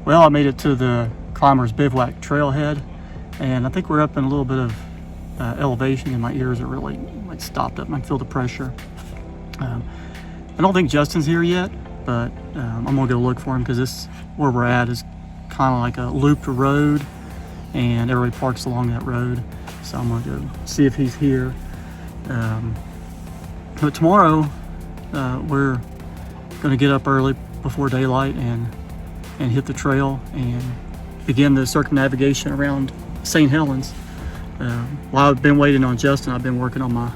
Well, I made it to the Climbers Bivouac trailhead, and I think we're up in a little bit of elevation, and my ears are really like stopped up. I can feel the pressure. I don't think Justin's here yet, but I'm gonna go look for him because this where we're at is kind of like a looped road, and everybody parks along that road. So I'm gonna go see if he's here. But tomorrow we're gonna get up early before daylight and hit the trail and begin the circumnavigation around St. Helens. While I've been waiting on Justin, I've been working on my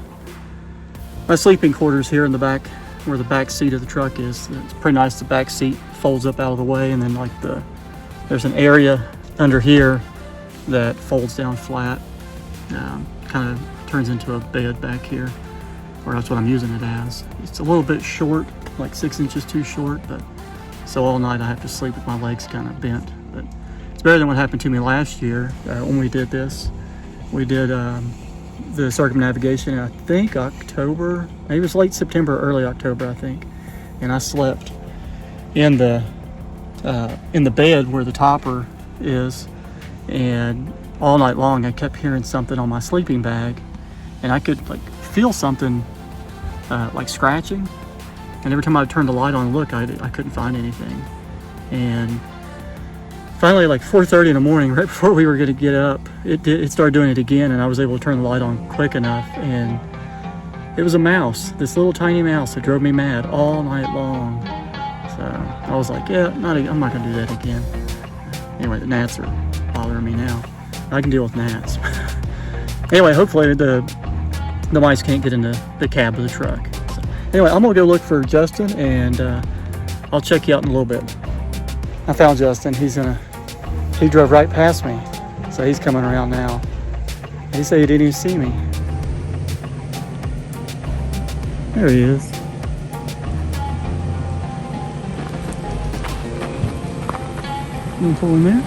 sleeping quarters here in the back, where the back seat of the truck is. It's pretty nice. The back seat folds up out of the way, and then like there's an area under here that folds down flat. Kind of turns into a bed back here, or that's what I'm using it as. It's a little bit short, like 6 inches too short, but so all night I have to sleep with my legs kind of bent. But it's better than what happened to me last year when we did this. We did the circumnavigation in, I think, October. Maybe it was late September, early October, I think. And I slept in the bed where the topper is, and all night long I kept hearing something on my sleeping bag, and I could like feel something like scratching. And every time I turned the light on and look, I couldn't find anything. And finally, like 4:30 in the morning, right before we were going to get up, it started doing it again, and I was able to turn the light on quick enough, and it was a mouse, this little tiny mouse that drove me mad all night long. So I was like, yeah, I'm not going to do that again. Anyway, the gnats are bothering me now. I can deal with gnats. Anyway, hopefully the mice can't get in the cab of the truck. So, anyway, I'm going to go look for Justin, and I'll check you out in a little bit. I found Justin. He drove right past me, so he's coming around now. He said he didn't even see me. There he is. You want to pull in there?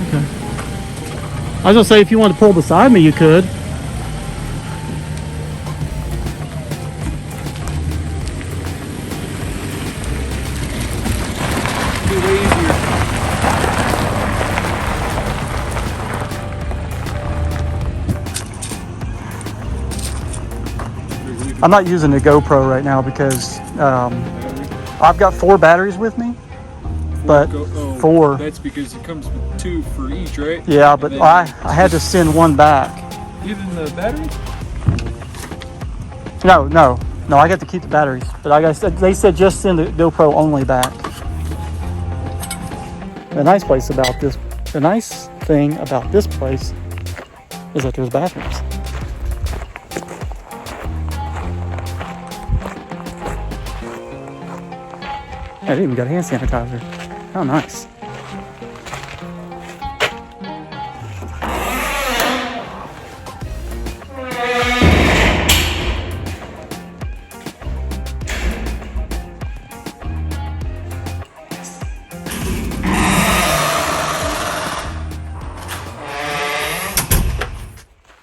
Okay. I was gonna say, if you want to pull beside me, you could. I'm not using the GoPro right now because I've got 4 batteries with me, but 4. That's because it comes with 2 for each, right? Yeah, but I had to send 1 back. Even the batteries? No, I got to keep the batteries, but they said just send the GoPro only back. The nice thing about this place is that there's bathrooms. I even got hand sanitizer. How nice.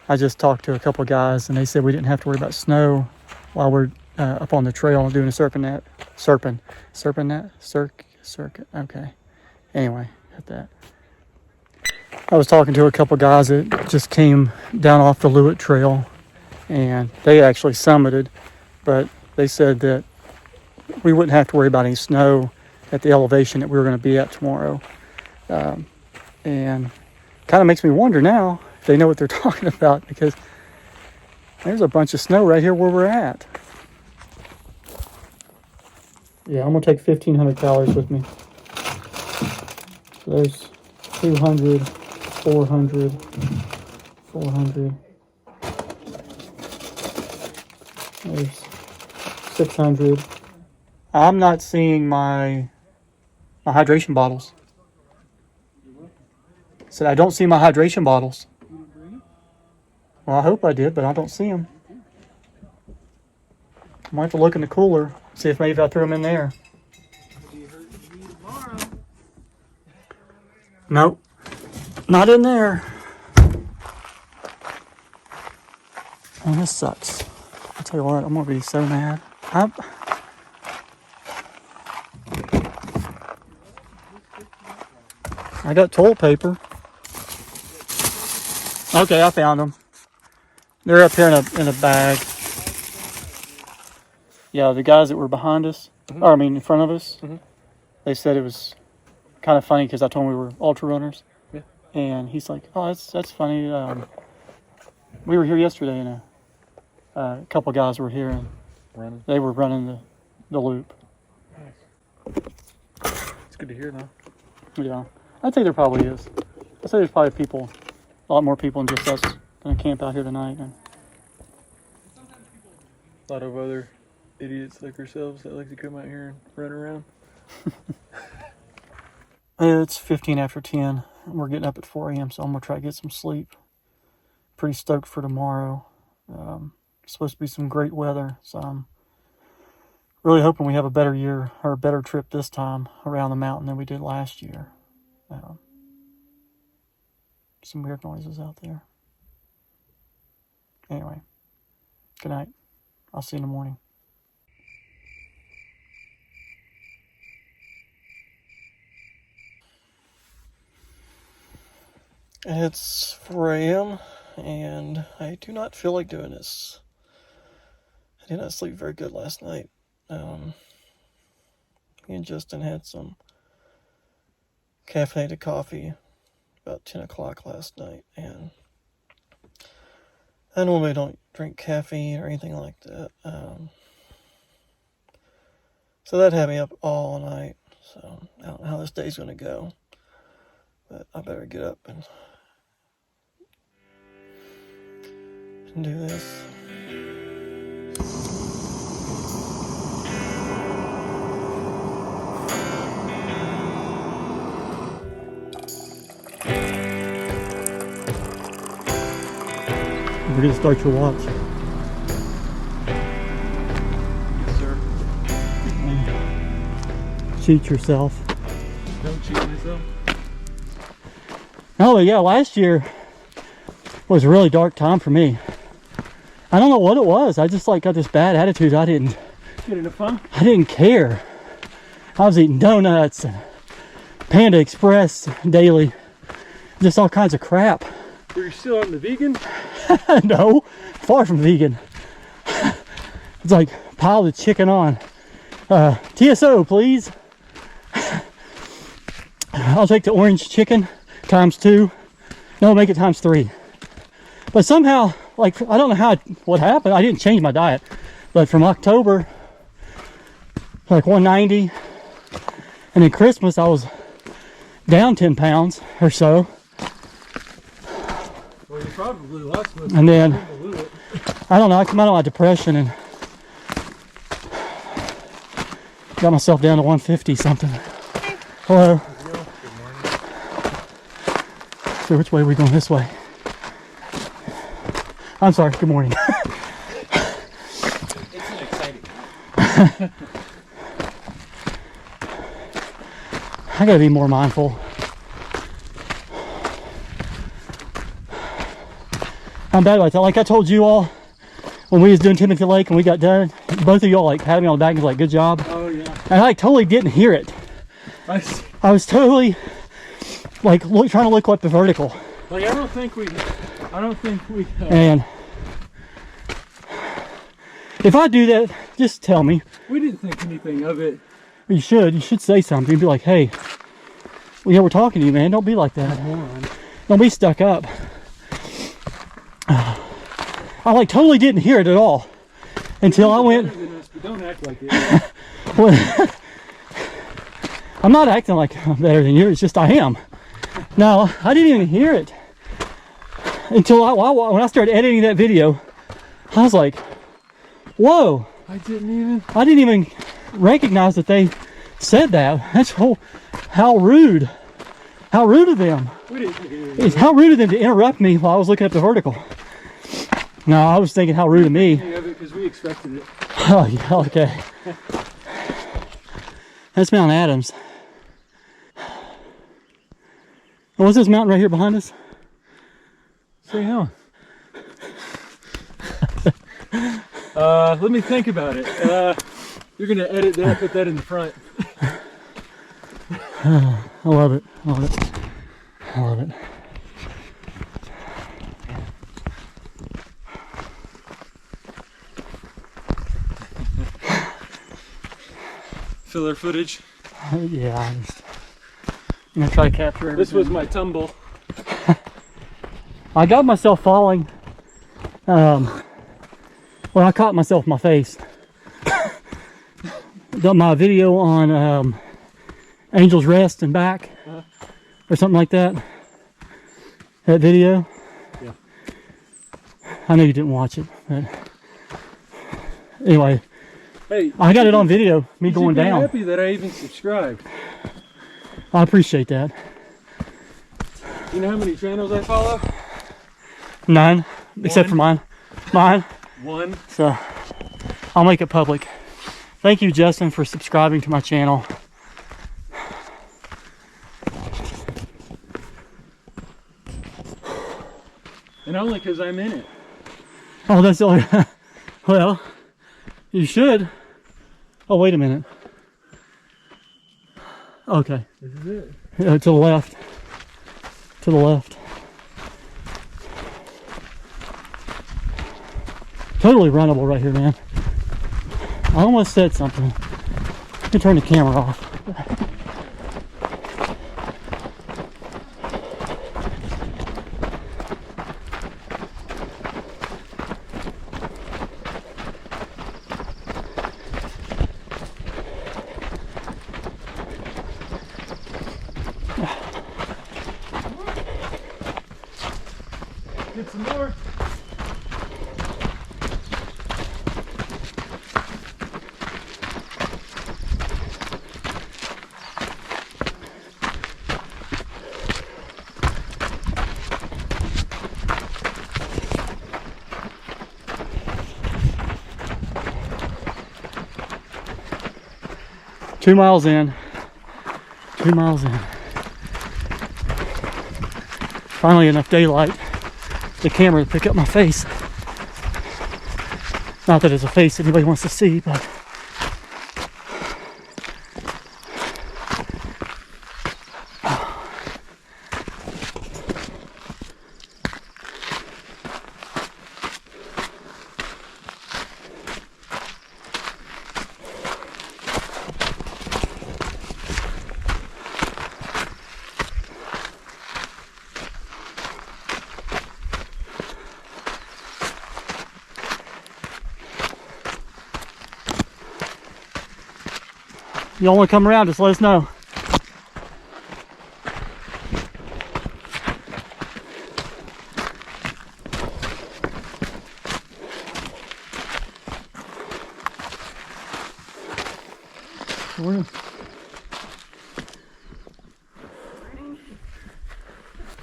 I just talked to a couple of guys, and they said we didn't have to worry about snow while we're up on the trail doing a circuit. Okay. Anyway, got that. I was talking to a couple of guys that just came down off the Loowit trail, and they actually summited, but they said that we wouldn't have to worry about any snow at the elevation that we were going to be at tomorrow. And kind of makes me wonder now if they know what they're talking about, because there's a bunch of snow right here where we're at. Yeah, I'm going to take 1,500 calories with me. So there's 200, 400, 400. There's 600. I'm not seeing my hydration bottles. So I don't see my hydration bottles. Well, I hope I did, but I don't see them. I might have to look in the cooler, see if maybe I threw them in there. Nope, not in there. Oh, this sucks. I'll tell you what, I'm gonna be so mad. I got toilet paper. Okay, I found them. They're up here in a bag. Yeah, the guys that were behind us, or I mean in front of us, they said it was kind of funny because I told them we were ultra runners. Yeah. And he's like, "Oh, that's funny. We were here yesterday, and a couple guys were here, and they were running the loop." It's good to hear now. Yeah, I think there probably is. I say there's probably people, a lot more people than just us, gonna camp out here tonight. And A lot of other idiots like ourselves that like to come out here and run around. It's 15 after 10. We're getting up at 4 a.m., so I'm gonna try to get some sleep. Pretty stoked for tomorrow. It's supposed to be some great weather, so I'm really hoping we have a better year or a better trip this time around the mountain than we did last year. Some weird noises out there. Anyway, good night. I'll see you in the morning. It's 4 a.m. and I do not feel like doing this. I did not sleep very good last night. Me and Justin had some caffeinated coffee about 10 o'clock last night, and I normally don't drink caffeine or anything like that. So that had me up all night. So I don't know how this day's going to go, but I better get up and do this. We're going to start your watch. Yes, sir. Cheat yourself. Don't cheat myself. Oh, yeah, last year was a really dark time for me. I don't know what it was. I just got this bad attitude. I didn't care. I was eating donuts and Panda Express daily. Just all kinds of crap. Were you still on the vegan? No, far from vegan. It's like pile the chicken on. TSO, please. I'll take the orange chicken ×2. No, make it ×3. But somehow, I don't know what happened. I didn't change my diet. But from October, 190. And then Christmas, I was down 10 pounds or so. Well, you probably lost most And then, of the Loowit. I don't know, I come out of my depression and got myself down to 150 something. Hello. Good morning. So which way are we going? This way? I'm sorry, good morning. It's an exciting. I gotta be more mindful. I'm bad about that. Like I told you all when we was doing Timothy Lake and we got done, both of y'all patted me on the back and was like, good job. Oh yeah. And I totally didn't hear it. I was totally trying to look up the vertical. I don't think we And if I do that, just tell me. we didn't think anything of it. You should say something. Be like, hey, well, yeah, we're talking to you, man. Don't be like that. Don't be stuck up. I totally didn't hear it at all until I went. Don't act like it. Well, I'm not acting like I'm better than you. It's just I am. No, I didn't even hear it until when I started editing that video. I was like, whoa. I didn't even recognize that they said that. That's how rude. How rude of them. We didn't think anything. It's how rude of them to interrupt me while I was looking up the vertical. No, I was thinking how rude of me. Because we expected it. Oh, yeah, okay. That's Mount Adams. What's this mountain right here behind us? St Helens. Let me think about it. You're gonna edit that, put that in the front. I love it. I love it. Filler footage. Yeah, I'm gonna try to capture everything. This was my tumble. I got myself falling. Well, I caught myself in my face. Done my video on Angel's Rest and back, or something like that. That video. Yeah. I know you didn't watch it, but anyway, Hey, I got it on video. Me going down. I'm happy that I even subscribed. I appreciate that. You know how many channels I follow? 9, except for mine. Mine. 1. So I'll make it public. Thank you, Justin, for subscribing to my channel. And only because I'm in it. Oh, that's the only. Well, you should. Oh, wait a minute. Okay. This is it. To the left. To the left. Totally runnable right here, man. I almost said something. Let me turn the camera off. Get some more. Two miles in. 2 miles in. Finally enough daylight. The camera to pick up my face. Not that it's a face anybody wants to see, but y'all want to come around, just let us know. Morning.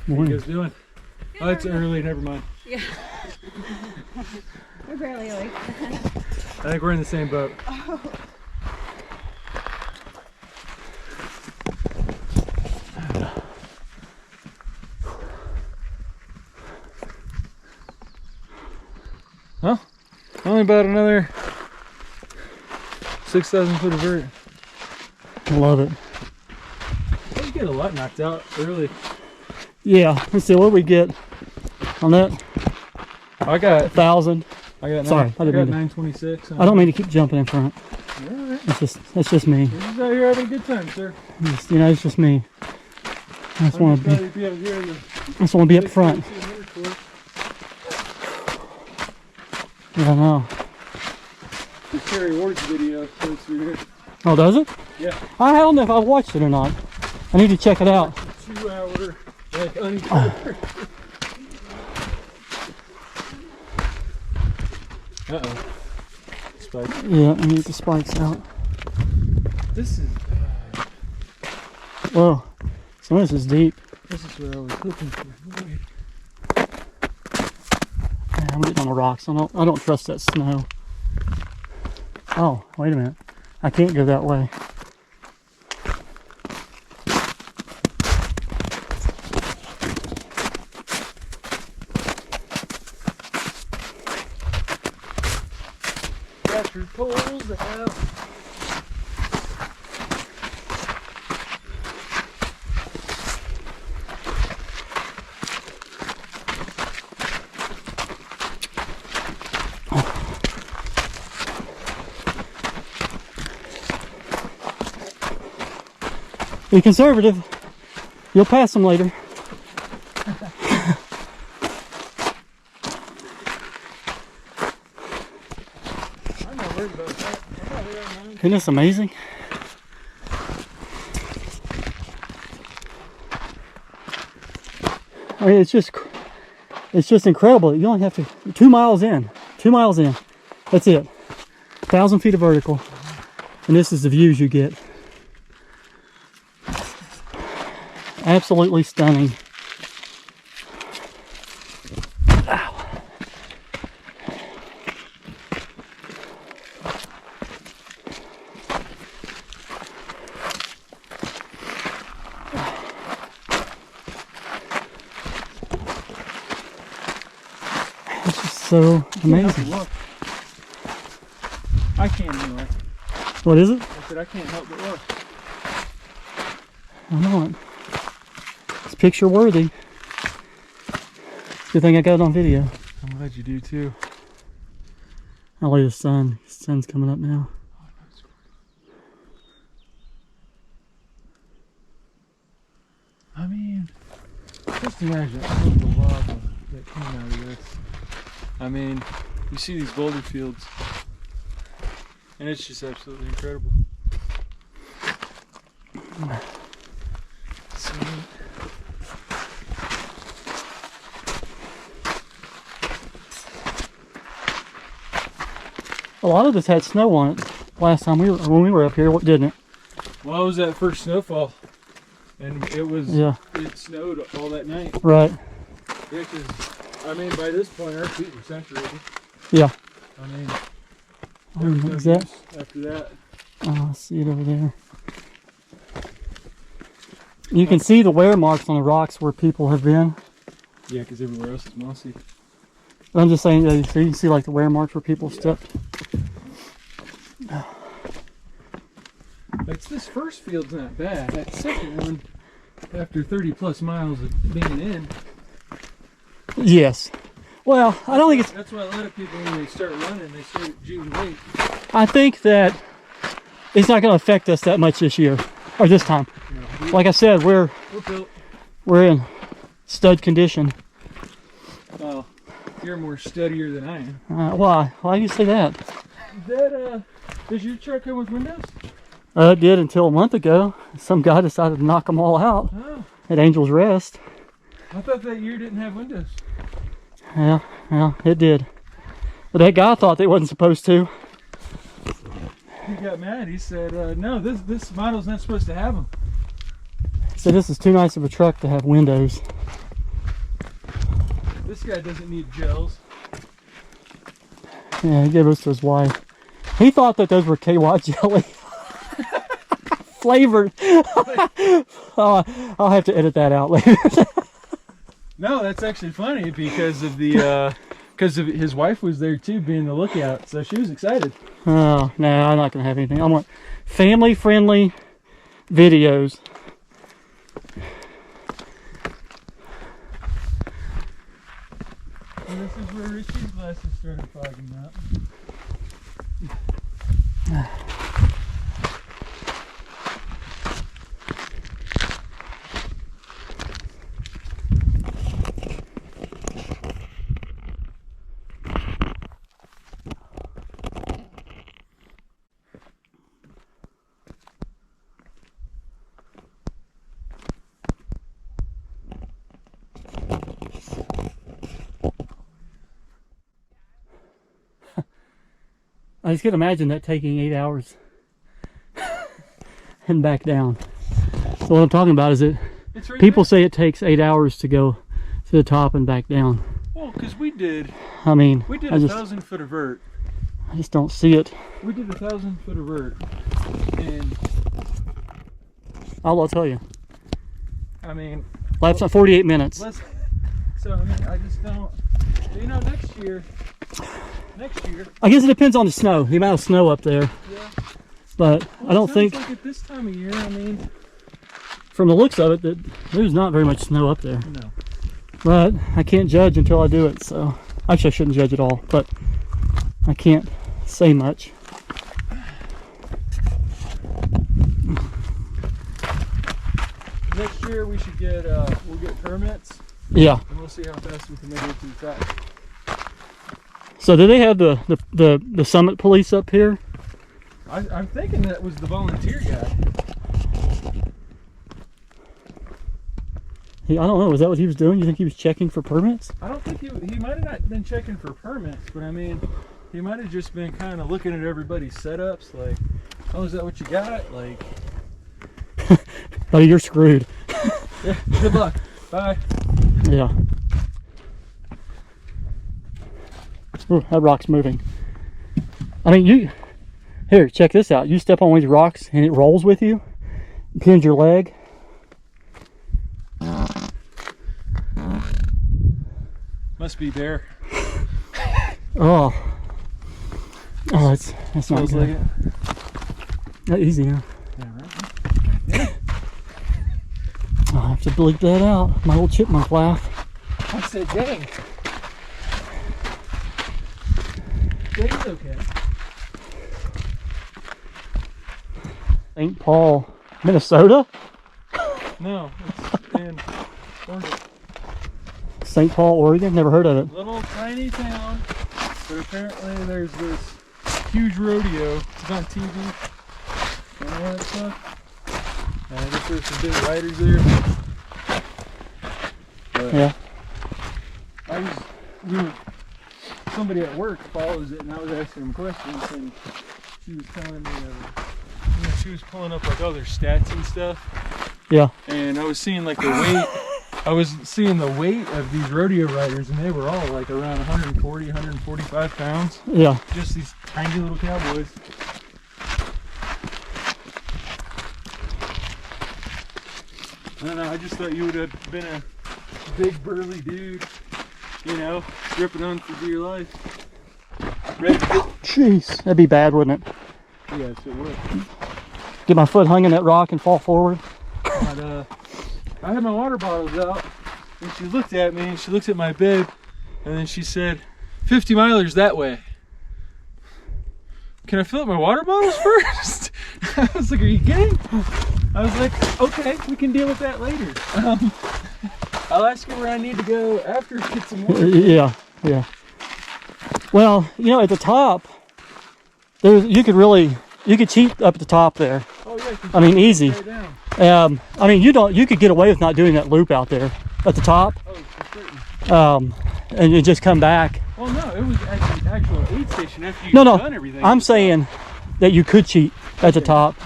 What are you guys doing? Oh, it's early, never mind. Yeah. We're barely awake. I think we're in the same boat. Oh. Huh? Only about another 6,000 foot of vert. I love it. You get a lot knocked out early. Yeah, let's see what we get on that. I got 1,000. Sorry, I didn't mean to. 926. I don't mean to keep jumping in front. Alright. That's just me. You're just out here having a good time, sir. You know, it's just me. I just want to be. I just want to be up front. Yeah, I know. The Terry Ward's video goes through here. Oh, does it? Yeah. I don't know if I've watched it or not. I need to check it out. 2 hour, like, uncovered. Uh-oh. Spike. Yeah, I need the spikes out. This is... Whoa. Some of this is deep. This is what I was looking for. Yeah, I'm getting on the rocks. I don't trust that snow. Oh, wait a minute. I can't go that way. Got your poles out. Be conservative. You'll pass them later. I'm not worried about that. I'm not here on mine. Isn't this amazing? I mean, it's just incredible. You only have to 2 miles in. 2 miles in. That's it. 1,000 feet of vertical. And this is the views you get. Absolutely stunning. Ow. It's just so amazing. I can't anyway. What is it? I said I can't help but look. I know it. It's picture worthy. Good thing I got it on video. I'm glad you do too. I'll leave the sun. The sun's coming up now. I mean, just imagine all the lava that came out of this. I mean, you see these boulder fields, and it's just absolutely incredible. So neat. A lot of this had snow on it last time when we were up here, didn't it? Well, it was that first snowfall, and it was, Yeah. it snowed all that night. Right. Yeah, because, I mean, by this point, our feet were saturated. Yeah. I mean, Oh, what is that? after that. Oh, I see it over there. You can see the wear marks on the rocks where people have been. Yeah, because everywhere else is mossy. But I'm just saying, so you can see like the wear marks where people stepped. Like, this first field's not bad. That second one, after 30 plus miles of being in. Yes. Well, I don't think it's... That's why a lot of people, when they start running, they start at June late. I think that it's not going to affect us that much this year, or this time. No, Like I said, we're built. we're in stud condition. Well, you're more steadier than I am. Why? Why do you say that? Does your truck come with windows? It did until a month ago. Some guy decided to knock them all out Oh, at Angel's Rest. I thought that year didn't have windows. Yeah, it did. But that guy thought they wasn't supposed to. He got mad. He said, no, this model's not supposed to have them. So this is too nice of a truck to have windows. This guy doesn't need gels. Yeah, he gave us to his wife. He thought that those were KY jelly. Flavored. Oh, I'll have to edit that out later. No, that's actually funny because of the because of his wife was there too, being the lookout, so she was excited. Oh, no, I'm not going to have anything. I want family-friendly videos. And this is where Richie's glasses started fogging up. I just can imagine that taking 8 hours and back down. So what I'm talking about is that It's right people say it takes 8 hours to go to the top and back down. Well, because we did I mean, a I just 1,000 foot of vert. I just don't see it. We did 1,000 foot of vert, and I'll tell you. I mean, Life's not 48 minutes. so I mean, I just don't. You know, next year. I guess it depends on the snow, the amount of snow up there. Yeah. But Well, I don't think, like at this time of year, I mean, from the looks of it, that there's not very much snow up there. no. But I can't judge until I do it, so actually I shouldn't judge at all, but I can't say much. Next year we should get we'll get permits. Yeah. And we'll see how fast we can make it to the track. So do they have the summit police up here? I'm thinking that was the volunteer guy. I don't know. Is that what he was doing? You think he was checking for permits? I don't think he might have not been checking for permits, but I mean, he might have just been kind of looking at everybody's setups, like, oh, is that what you got? Like, Buddy, you're screwed. yeah, good luck. Bye. Yeah. Ooh, that rock's moving. I mean, here, check this out. You step on one of these rocks and it rolls with you, pins your leg. Must be there. Oh, that's not Smells good. like it. Not easy, huh? Yeah, right. Yeah. I'll have to bleep that out. My little chipmunk laugh. I said, dang. Dang's okay. St. Paul, Minnesota? No, it's in Oregon. St. Paul, Oregon? Never heard of it. Little tiny town, but apparently there's this huge rodeo. It's on TV and all that stuff. And I guess there's some big riders there. But Yeah. somebody at work follows it, and I was asking them questions, and she was telling me, she was pulling up like all their stats and stuff. Yeah. And I was seeing like the weight. I was seeing the weight of these rodeo riders, and they were all like around 140, 145 pounds. Yeah. Just these tiny little cowboys. I don't know, I just thought you would have been a big burly dude, you know, ripping on for dear life. Ready to get... Jeez, that'd be bad, wouldn't it? Yes, it would. Get my foot hung in that rock and fall forward. But, I had my water bottles out, and she looked at me, and she looked at my bib, and then she said, 50 milers that way. Can I fill up my water bottles first? I was like, are you kidding? I was like, okay, we can deal with that later. I'll ask her where I need to go after I get some water. Yeah, yeah. Well, you know, at the top, you could cheat up at the top there. Oh yeah, I mean, easy. Right down. I mean, you could get away with not doing that loop out there at the top. Oh, for certain. And you just come back. Well, no, it was at the actual aid station after you've No, done everything. I'm saying that you could cheat at the top.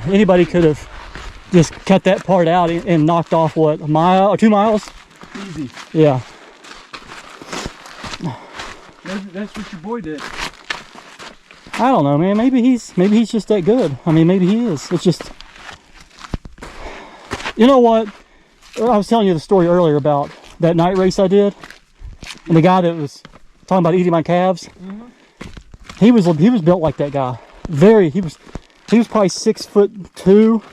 Anybody could have just cut that part out and knocked off, what, a mile or 2 miles? Easy. Yeah. That's what your boy did. I don't know, man. Maybe he's just that good. I mean, maybe he is. It's just, you know what? I was telling you the story earlier about that night race I did, and the guy that was talking about eating my calves. Mm-hmm. He was built like that guy. He was probably 6'2",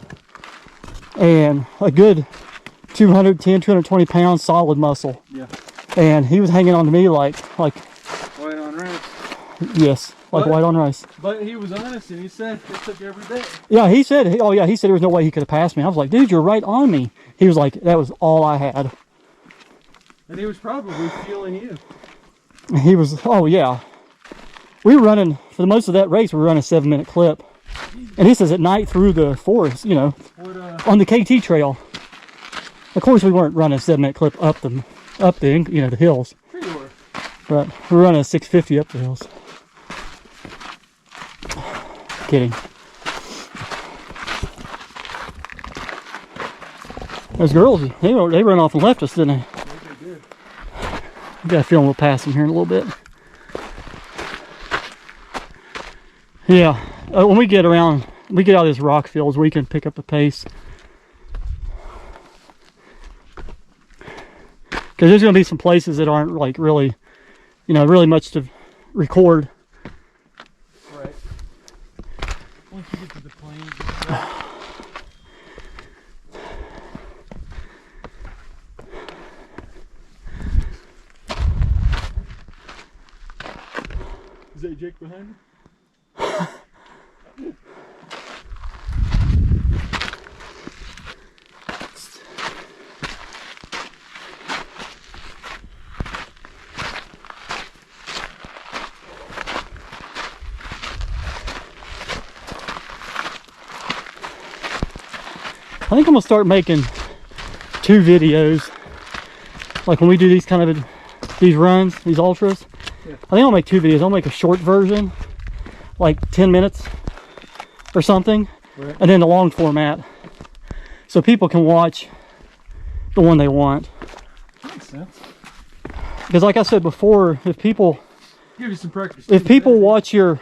and a good 220 pounds solid muscle. Yeah. And he was hanging on to me like White on rice. yes, like white on rice. But he was honest, and he said it took every bit. Yeah, he said there was no way he could have passed me. I was like, dude, you're right on me. He was like, that was all I had. And he was probably feeling you. He was, oh yeah. We were running, for the most of that race, we were running a 7-minute clip. And this is at night through the forest, you know, on the KT trail. Of course, we weren't running a 7-minute clip up the the hills. Sure you were. But we were running a 650 up the hills. Kidding. Those girls, they ran off and left us, didn't they? Yes, they did. I got a feeling we'll pass them here in a little bit. Yeah, when we get out of this rock fields, we can pick up the pace. Because there's going to be some places that aren't like really, really much to record. Right. Once you get to the plains and stuff. Is that Jake behind you? I think I'm gonna start making 2 videos. Like when we do these kind of these runs, these ultras. Yeah. I think I'll make 2 videos. I'll make a short version, like 10 minutes or something, right, and then the long format, so people can watch the one they want. Makes sense. Because like I said before, if people Give you some practice. if people watch your,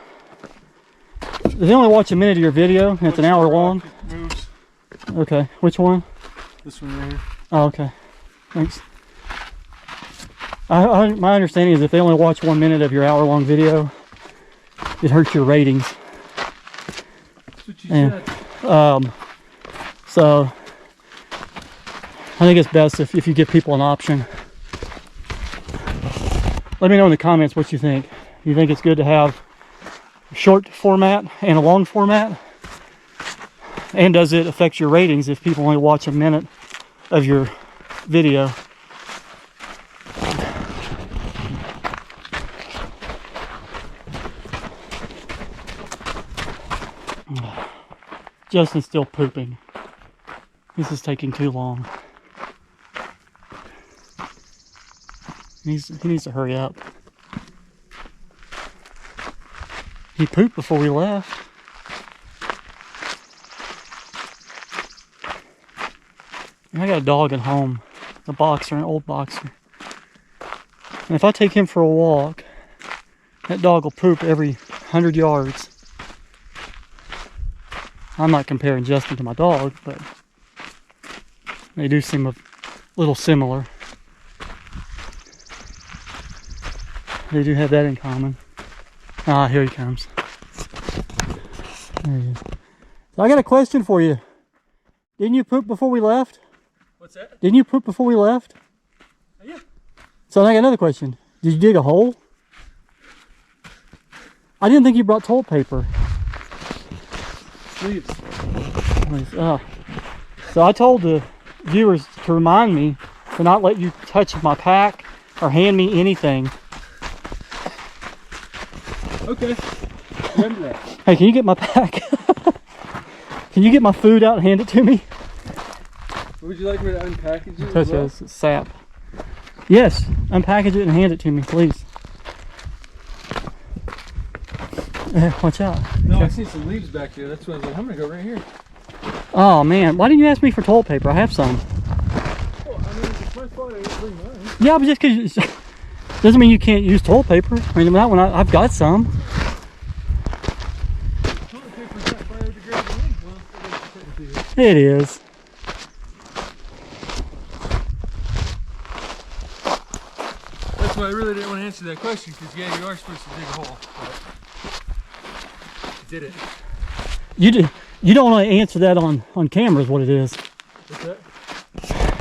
if they only watch a minute of your video and it's an hour long. Moves. Okay, which one? This one right here. Oh, okay, thanks. My understanding is if they only watch 1 minute of your hour-long video, it hurts your ratings. That's what you And, said. So I think it's best if you give people an option. Let me know in the comments what you think. You think it's good to have a short format and a long format? And does it affect your ratings if people only watch a minute of your video? Justin's still pooping. This is taking too long. He needs to hurry up. He pooped before we left. I got a dog at home, a boxer, an old boxer. And if I take him for a walk, that dog will poop every 100 yards. I'm not comparing Justin to my dog, but they do seem a little similar. They do have that in common. Ah, here he comes. There he is. So I got a question for you. Didn't you poop before we left? What's that? Didn't you poop before we left? Yeah. So I got another question. Did you dig a hole? I didn't think you brought toilet paper. Sleeves. So I told the viewers to remind me to not let you touch my pack or hand me anything. Okay. Remember that. Hey, can you get my pack? Can you get my food out and hand it to me? Would you like me to unpackage it? Touch this, it's sap. Yes, unpackage it and hand it to me, please. Watch out. No, Okay. I see some leaves back there. That's why I was like, I'm gonna go right here. Oh man, why didn't you ask me for toilet paper? I have some. Well, I mean, it's my fault I didn't bring mine. Yeah, but just because doesn't mean you can't use toilet paper. I mean, that one I've got some. Toilet paper's not biodegradable. Well, it is. It is. That's why I really didn't want to answer that question, because yeah, you are supposed to dig a hole. But did it. You don't want to answer that on camera is what it is. What's that?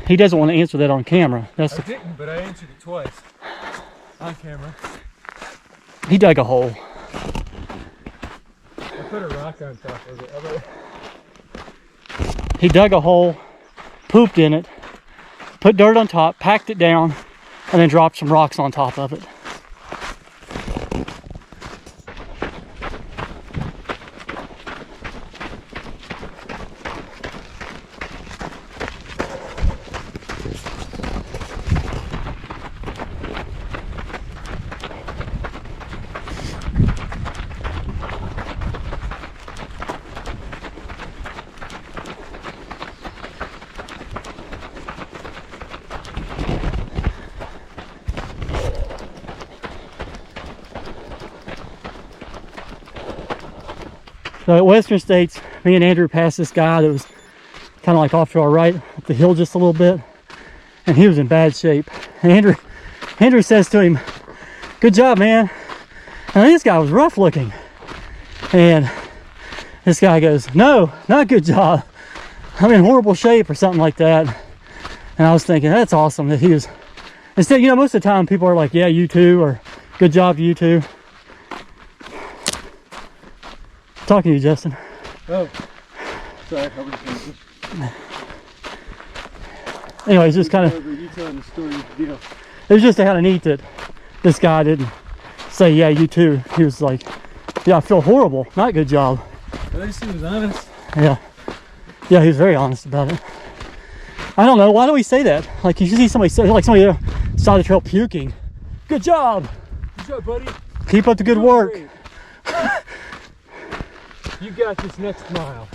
He doesn't want to answer that on camera. That's I didn't, but I answered it twice. On camera. He dug a hole. I put a rock on top of it. He dug a hole, pooped in it, put dirt on top, packed it down, and then dropped some rocks on top of it. So at Western States, me and Andrew passed this guy that was kind of like off to our right, up the hill just a little bit, and he was in bad shape. And Andrew says to him, "Good job, man." And this guy was rough looking. And this guy goes, "No, not good job. I'm in horrible shape," or something like that. And I was thinking, that's awesome that he was, instead, you know, most of the time people are like, "Yeah, you too," or "Good job, you too." Talking to you, Justin. Oh, sorry. I was thinking. Anyways, just kind of, You telling the story deal. it was just kind of neat that this guy didn't say, "Yeah, you too." He was like, "Yeah, I feel horrible. Not good job." At least he was honest. Yeah. Yeah, he was very honest about it. I don't know, why do we say that? Like you see somebody say, like somebody side of the trail puking. Good job. Good job, buddy. Keep up the good work. You got this next mile.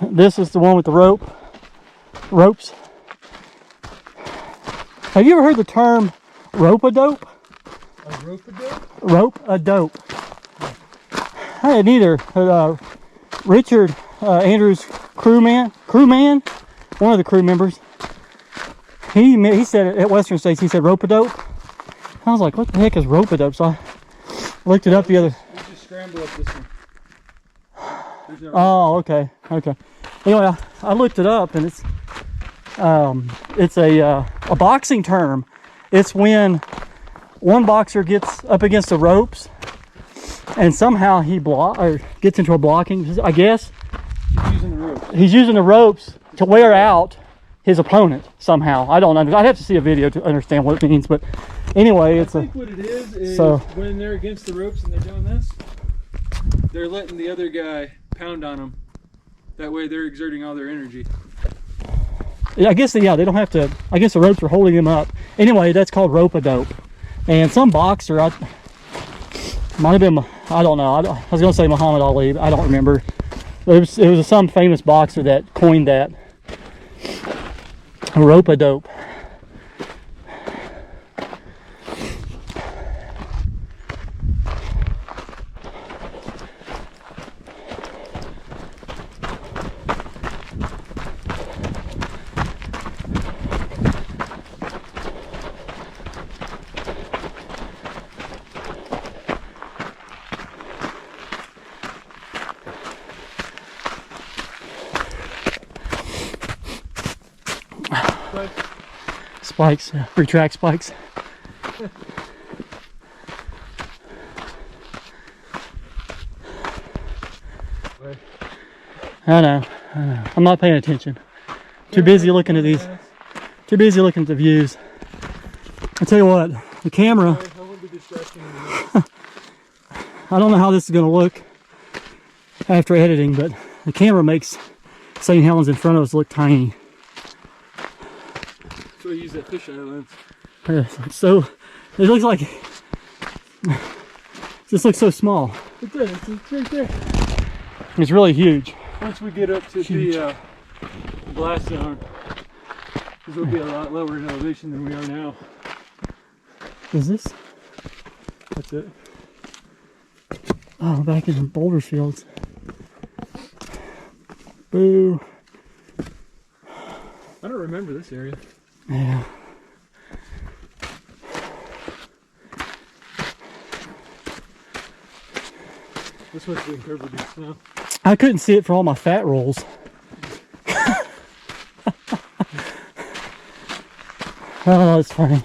This is the one with the ropes. Have you ever heard the term rope-a-dope? A rope-a-dope? Rope-a-dope. I hadn't either. Richard Andrews, crewman, one of the crew members, he said it at Western States, he said rope-a-dope. I was like, what the heck is rope-a-dope? So I looked it up the other. We just scramble up this one. Oh, okay. Anyway, I looked it up, and it's a boxing term. It's when one boxer gets up against the ropes, and somehow he gets into a blocking. I guess he's using the ropes to wear out his opponent somehow. I don't understand. I'd have to see a video to understand what it means. But anyway, I think what it is so when they're against the ropes and they're doing this, they're letting the other guy pound on them. That way they're exerting all their energy. I guess, yeah, they don't have to. I guess the ropes are holding them up. Anyway, that's called rope-a-dope. And some boxer, might have been, I don't know. I was going to say Muhammad Ali, but I don't remember. It was some famous boxer that coined that. Rope-a-dope. Spikes, retract spikes. I know. I'm not paying attention. Too busy looking at these. Too busy looking at the views. I tell you what, the camera. I don't know how this is going to look after editing, but the camera makes St. Helens in front of us look tiny. So I use that fisheye lens. So it looks like this looks so small. It's right there. It's really huge. Once we get up to the blast zone, because we'll be a lot lower in elevation than we are now. Is this? That's it. Oh, back in the boulder fields. Boo. I don't remember this area. Yeah. This must be covered in snow. I couldn't see it for all my fat rolls. Oh, that's funny.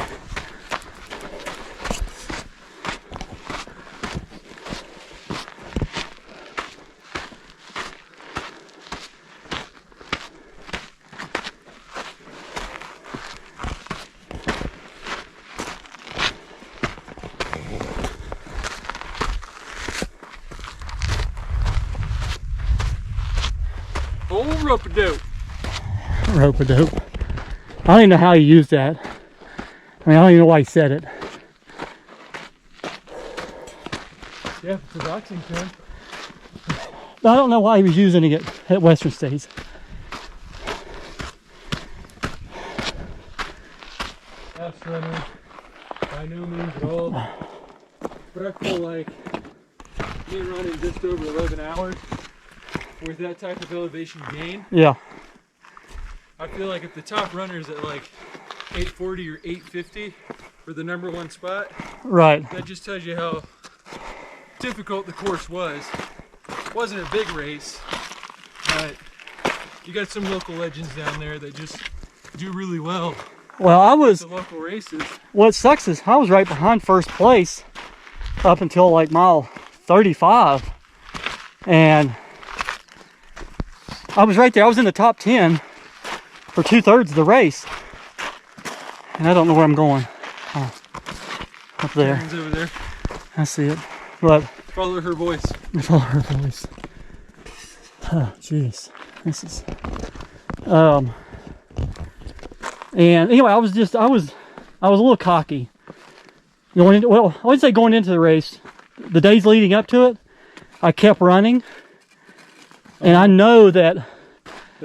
Old rope-a-dope. Rope-a-dope. I don't even know how he used that. I mean, I don't even know why he said it. Yeah, it's a boxing term. I don't know why he was using it at Western States. Fast runner, by no means at all. But I feel like me running just over 11 hours with that type of elevation gain. Yeah. I feel like if the top runner's at like 840 or 850 for the #1 spot, Right. that just tells you how difficult the course was. It wasn't a big race, but you got some local legends down there that just do really well. Well, I was. The local races. What sucks is I was right behind first place up until like mile 35, and I was right there. I was in the top 10 for 2/3 of the race, and I don't know where I'm going. Oh, up there. Over there. I see it. But Follow her voice. follow her voice. Oh, jeez. This is. And anyway, I was a little cocky. Going into, well, I wouldn't say going into the race. The days leading up to it, I kept running. And I know that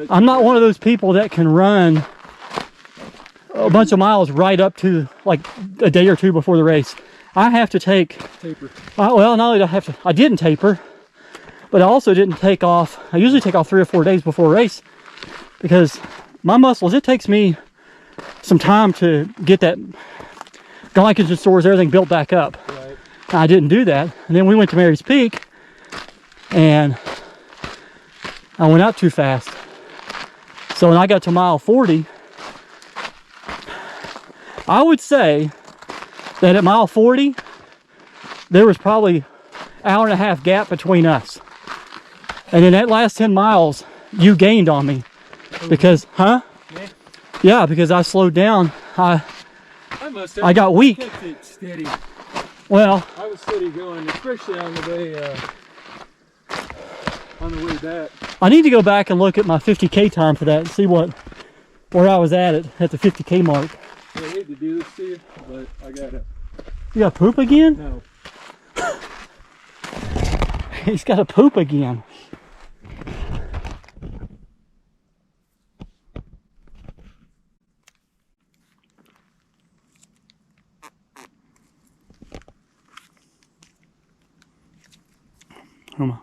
I'm not one of those people that can run a bunch of miles right up to like a day or two before the race. I have to take taper. Well, not only do I didn't taper, but I also didn't take off. I usually take off 3 or 4 days before a race because my muscles, it takes me some time to get that glycogen stores, everything built back up. Right. I didn't do that. And then we went to Mary's Peak and I went out too fast. So when I got to mile 40, I would say that at mile 40, there was probably hour-and-a-half gap between us. And in that last 10 miles, you gained on me. Because, huh? Yeah. Yeah, because I slowed down. I got weak. Kept it steady. Well, I was steady going, especially on the way back. I need to go back and look at my 50K time for that and see where I was at the 50K mark. I hate to do this to you, but I gotta. You got poop again? No. He's got to poop again. Come on.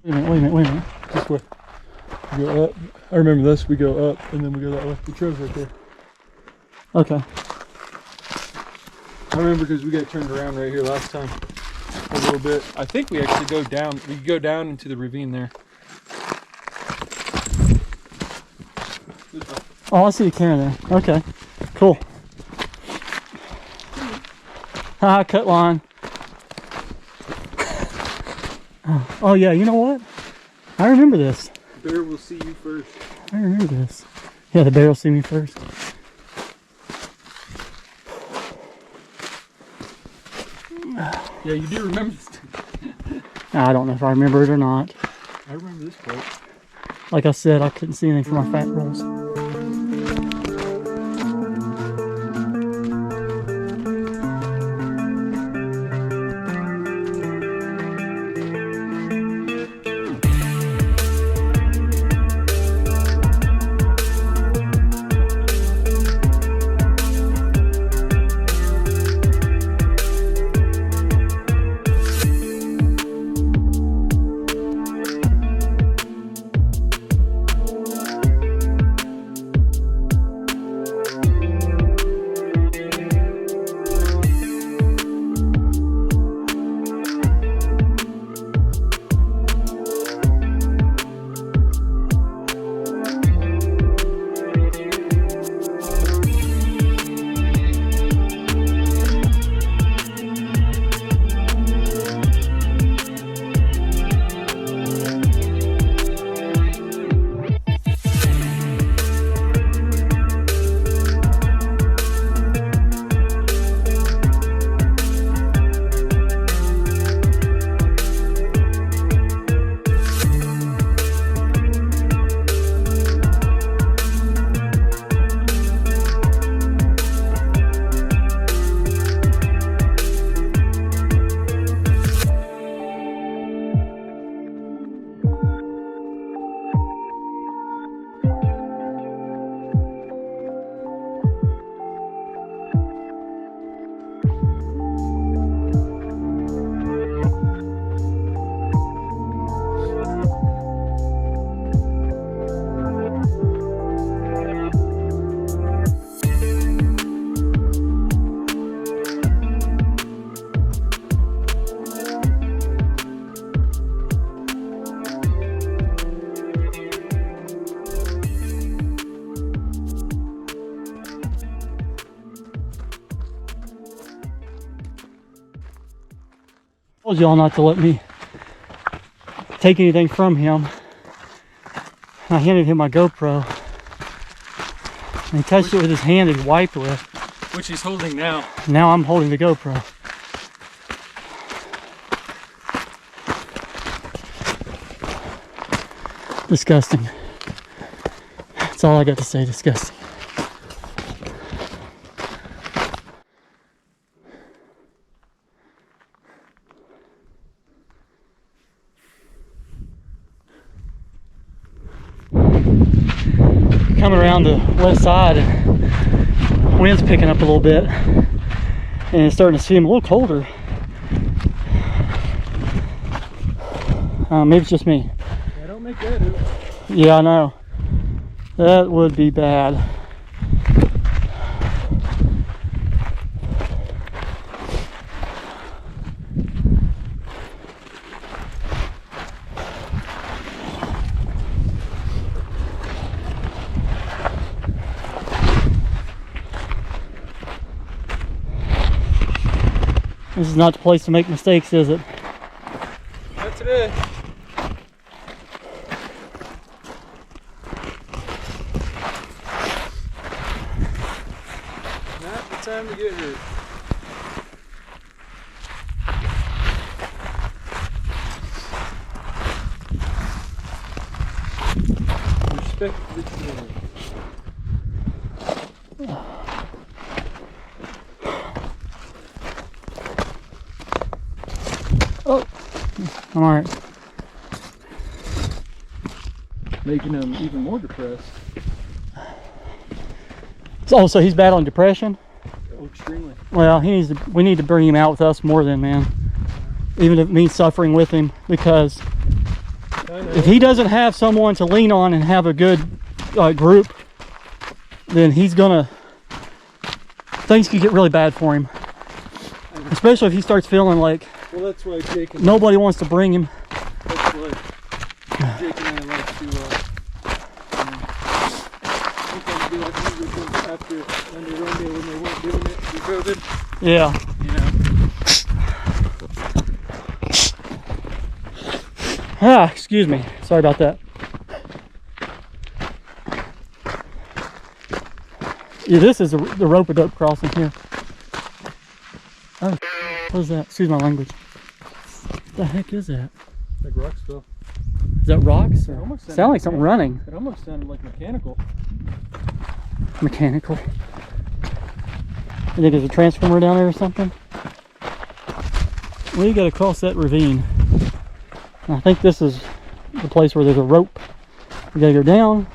Wait a minute. This way. We go up. I remember this. We go up and then we go that way. The trail's right there. Okay. I remember because we got turned around right here last time a little bit. I think we actually go down. We go down into the ravine there. Oh, I see the camera there. Okay. Cool. Ah, cut line. Oh yeah, you know what? I remember this. The bear will see you first. I remember this. Yeah, the bear will see me first. Yeah, you do remember this. I don't know if I remember it or not. I remember this part. Like I said, I couldn't see anything from my fat rolls. Told y'all not to let me take anything from him. I handed him my GoPro. And he touched it with his hand that he wiped with. Which he's holding now. Now I'm holding the GoPro. Disgusting. That's all I got to say, disgusting. Coming around the west side, and wind's picking up a little bit, and it's starting to seem a little colder. Maybe it's just me. Yeah, don't make that up. Yeah, I know. That would be bad. This is not the place to make mistakes, is it? Not today. Not the time to get hurt. Respect the training. Oh, I'm alright. Making him even more depressed. Oh, so he's battling depression? Oh, extremely. Well, we need to bring him out with us more than, man. Even if it means suffering with him, because if he doesn't have someone to lean on and have a good group, then things could get really bad for him. Especially if he starts feeling like well, that's why Jake and nobody wants to bring him. that's why Jake and I like to sometimes do like music after under Romeo when they weren't doing it through COVID. Yeah. You know. Excuse me. Sorry about that. Yeah, this is the rope-a-dope crossing here. Oh, what is that? Excuse my language. What the heck is that? Like Rocksville. Is that rocks? Or almost sound like something running. It almost sounded like mechanical. Mechanical. You think there's a transformer down there or something? We got to cross that ravine. And I think this is the place where there's a rope. We got to go down,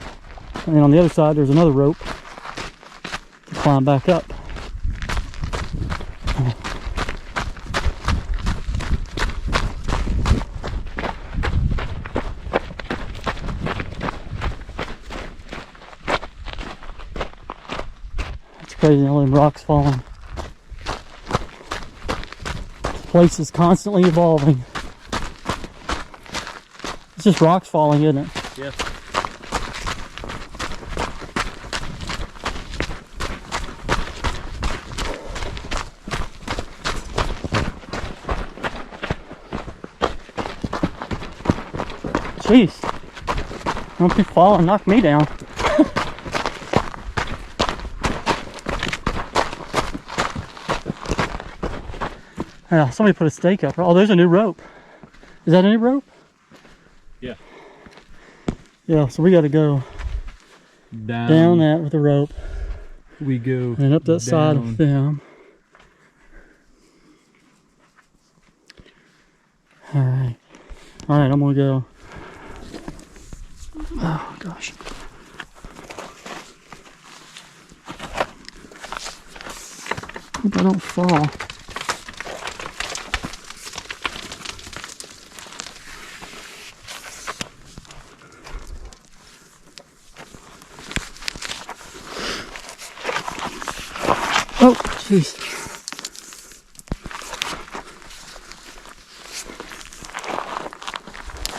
and then on the other side there's another rope to climb back up. Crazy, all them rocks falling. This place is constantly evolving. It's just rocks falling, isn't it? Yeah. Jeez. Don't be falling, knock me down. Yeah, somebody put a stake up. Oh, there's a new rope. Is that a new rope? Yeah. Yeah, so we got to go down that with a rope. We go and up that side with them. Alright. Alright, I'm going to go. Oh, gosh. Hope I don't fall. Oh, jeez.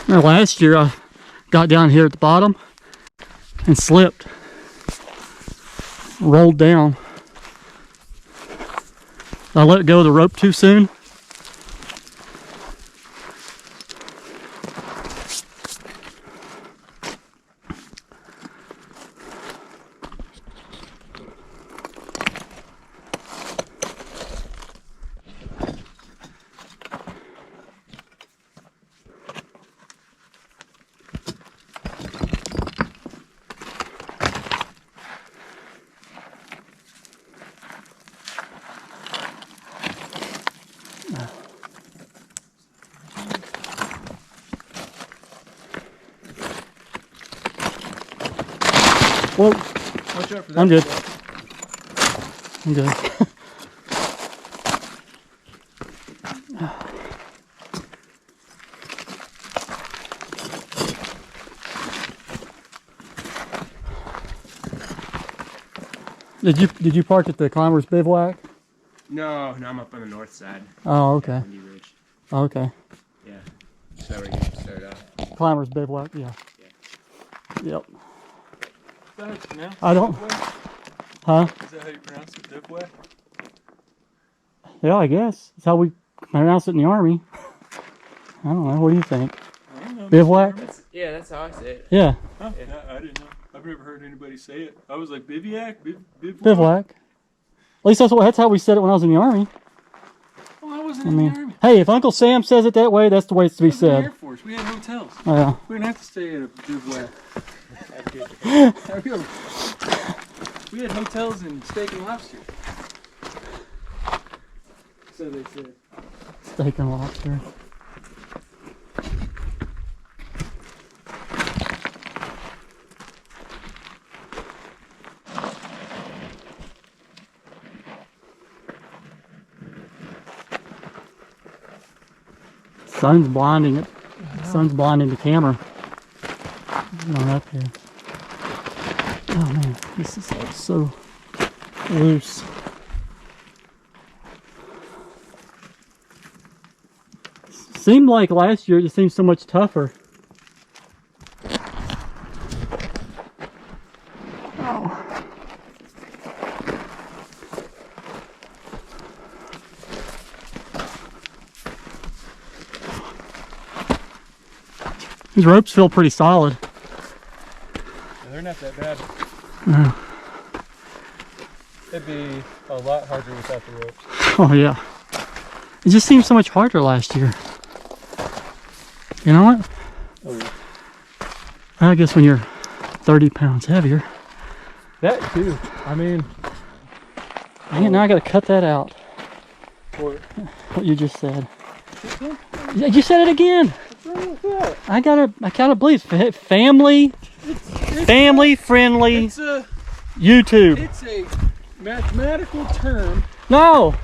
Now, last year I got down here at the bottom and slipped. Rolled down. I let go of the rope too soon. Well, Watch out for that. I'm good. stuff. I'm good. Did you park at the Climbers Bivouac? No, I'm up on the north side. Oh, okay. Windy Ridge. Okay. Yeah. So where you start off. Climbers Bivouac, yeah. Yep. Is that how you pronounce it? I don't- Bivouac? Huh? Is that how you pronounce it? Bivouac? Yeah, I guess. That's how we pronounce it in the Army. I don't know. What do you think? I don't know. Bivouac? Yeah, that's how I say it. Yeah. Huh? Yeah, I didn't know. I've never heard anybody say it. I was like, bivouac? Bivouac? Bivouac. At least that's how we said it when I was in the Army. Well, I wasn't I in the mean, Army. hey, if Uncle Sam says it that way, that's the way it's to I be was in the Air said. Force. We had hotels. Oh, yeah. We didn't have to stay at a bivouac. We had hotels and steak and lobster. So they said. Steak and lobster. Sun's blinding it. Sun's blinding the camera. Going up here. Oh man, this is like so loose. Seemed like last year it just seemed so much tougher. Oh. These ropes feel pretty solid. Yeah, they're not that bad. No. It'd be a lot harder without the ropes. Oh yeah. It just seemed so much harder last year. You know what? Oh yeah. I guess when you're 30 pounds heavier. That too. I mean, Dang it, now I gotta cut that out. what What you just said. Yeah, you said it again. what's wrong with that? I gotta believe family friendly It's a YouTube. mathematical term. No,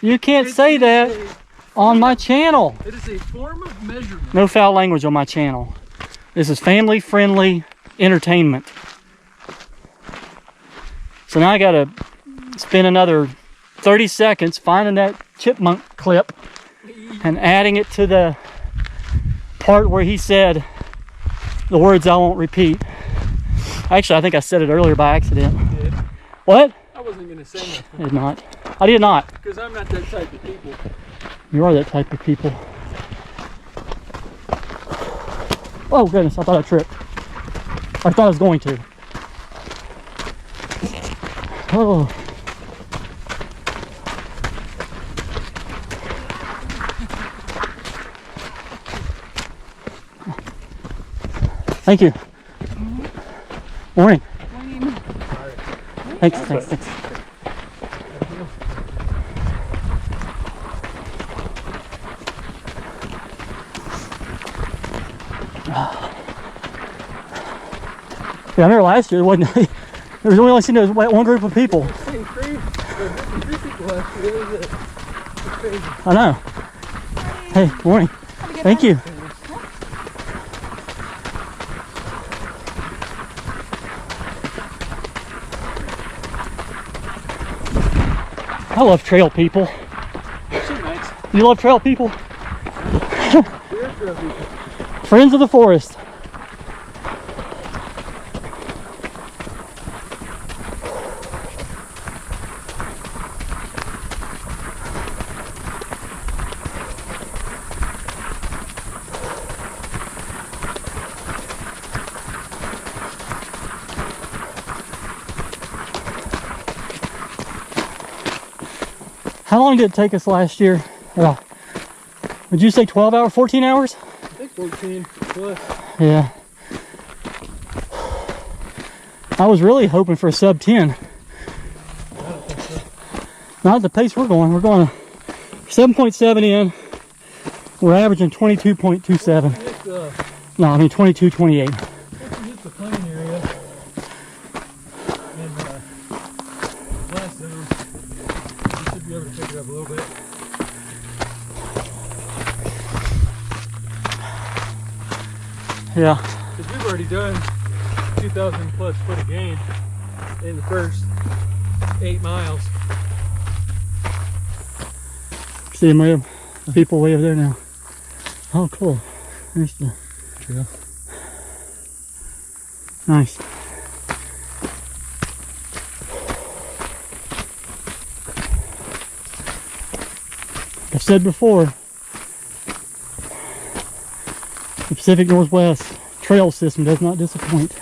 you can't say that on my channel. It is a form of measurement. No foul language on my channel. This is family friendly entertainment. So now I gotta spend another 30 seconds finding that chipmunk clip and adding it to the part where he said the words I won't repeat. Actually, I think I said it earlier by accident. You did. What? I wasn't going to say I nothing did not. I did not. because I'm not that type of people. You are that type of people. Oh goodness, I thought I tripped. I thought I was going to. Oh. Thank you. Morning. Thanks. Yeah, I remember last year there was only seen one group of people. I know. Hey, good morning. Thank you. I love trail people. So nice. You love trail people? They're trail people. Friends of the forest. How long did it take us last year? Would you say 12 hours, 14 hours? I think 14 plus. Yeah. I was really hoping for a sub 10. Not at the pace we're going. We're going 7.7 in. We're averaging 22.27. No, I mean 22.28. Once you hit the plain area, to pick it up a little bit. Yeah. Because we've already done 2,000 plus foot of gain in the first 8 miles. See my people way over there now. Oh, cool. There's the trail. Nice. I've said before, the Pacific Northwest trail system does not disappoint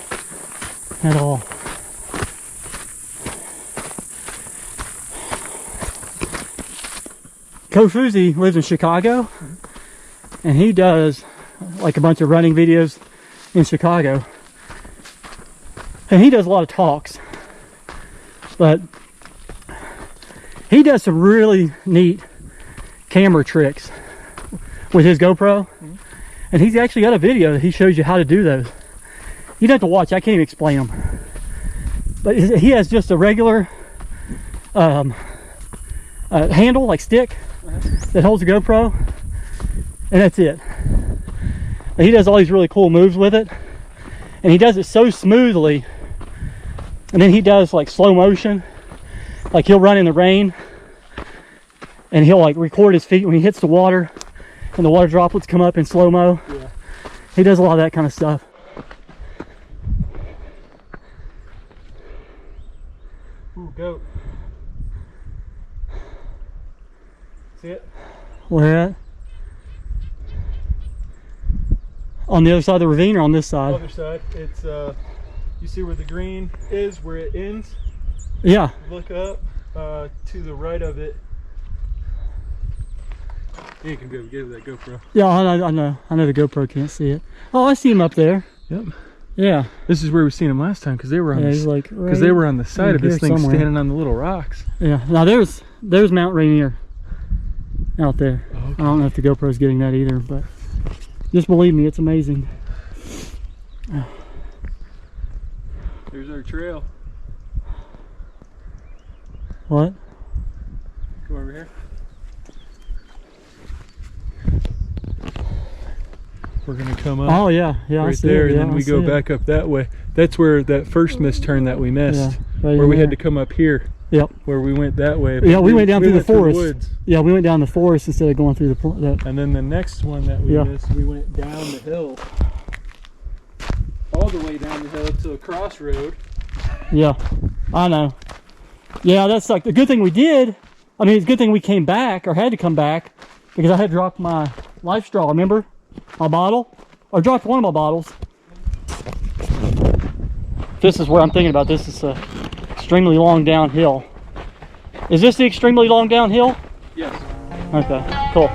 at all. Kofuzi lives in Chicago, and he does like a bunch of running videos in Chicago, and he does a lot of talks, but he does some really neat camera tricks with his GoPro, and he's actually got a video that he shows you how to do those. You'd have to watch, I can't even explain them, but he has just a regular handle, like stick, that holds the GoPro, and that's it. But he does all these really cool moves with it, and he does it so smoothly. And then he does like slow motion, like he'll run in the rain, and he'll like record his feet when he hits the water, and the water droplets come up in slow-mo. Yeah. He does a lot of that kind of stuff. Ooh, goat. See it? Where at? On the other side of the ravine or on this side? Other side. It's you see where the green is, where it ends? Yeah. Look up to the right of it. You can go get that GoPro. Yeah, I know the GoPro can't see it. Oh, I see him up there. Yep. Yeah. This is where we seen him last time, because they were on he's like they were on the side of this thing, somewhere. standing on the little rocks. Yeah. Now there's Mount Rainier out there. Oh, okay. I don't know if the GoPro's getting that either, but just believe me, it's amazing. There's our trail. What? Come over here. We're gonna come up. Oh yeah, I right see there, it. and Yeah, then I we see go it. back up that way. That's where that first misturn that we missed, Yeah, right where in we had there. to come up here. Yep. Where we went that way. Yeah, we went down through the went forest. woods. Yeah, we went down the forest instead of going through that. And then the next one that we Yeah. missed, we went down the hill, all the way down the hill to a crossroad. Yeah, I know. Yeah, that's like the good thing we did. I mean, it's a good thing we came back or had to come back because I had dropped my life straw. Remember, my bottle, or dropped one of my bottles. This is where I'm thinking about. This is a extremely long downhill. Is this the extremely long downhill? Yes. Okay, cool.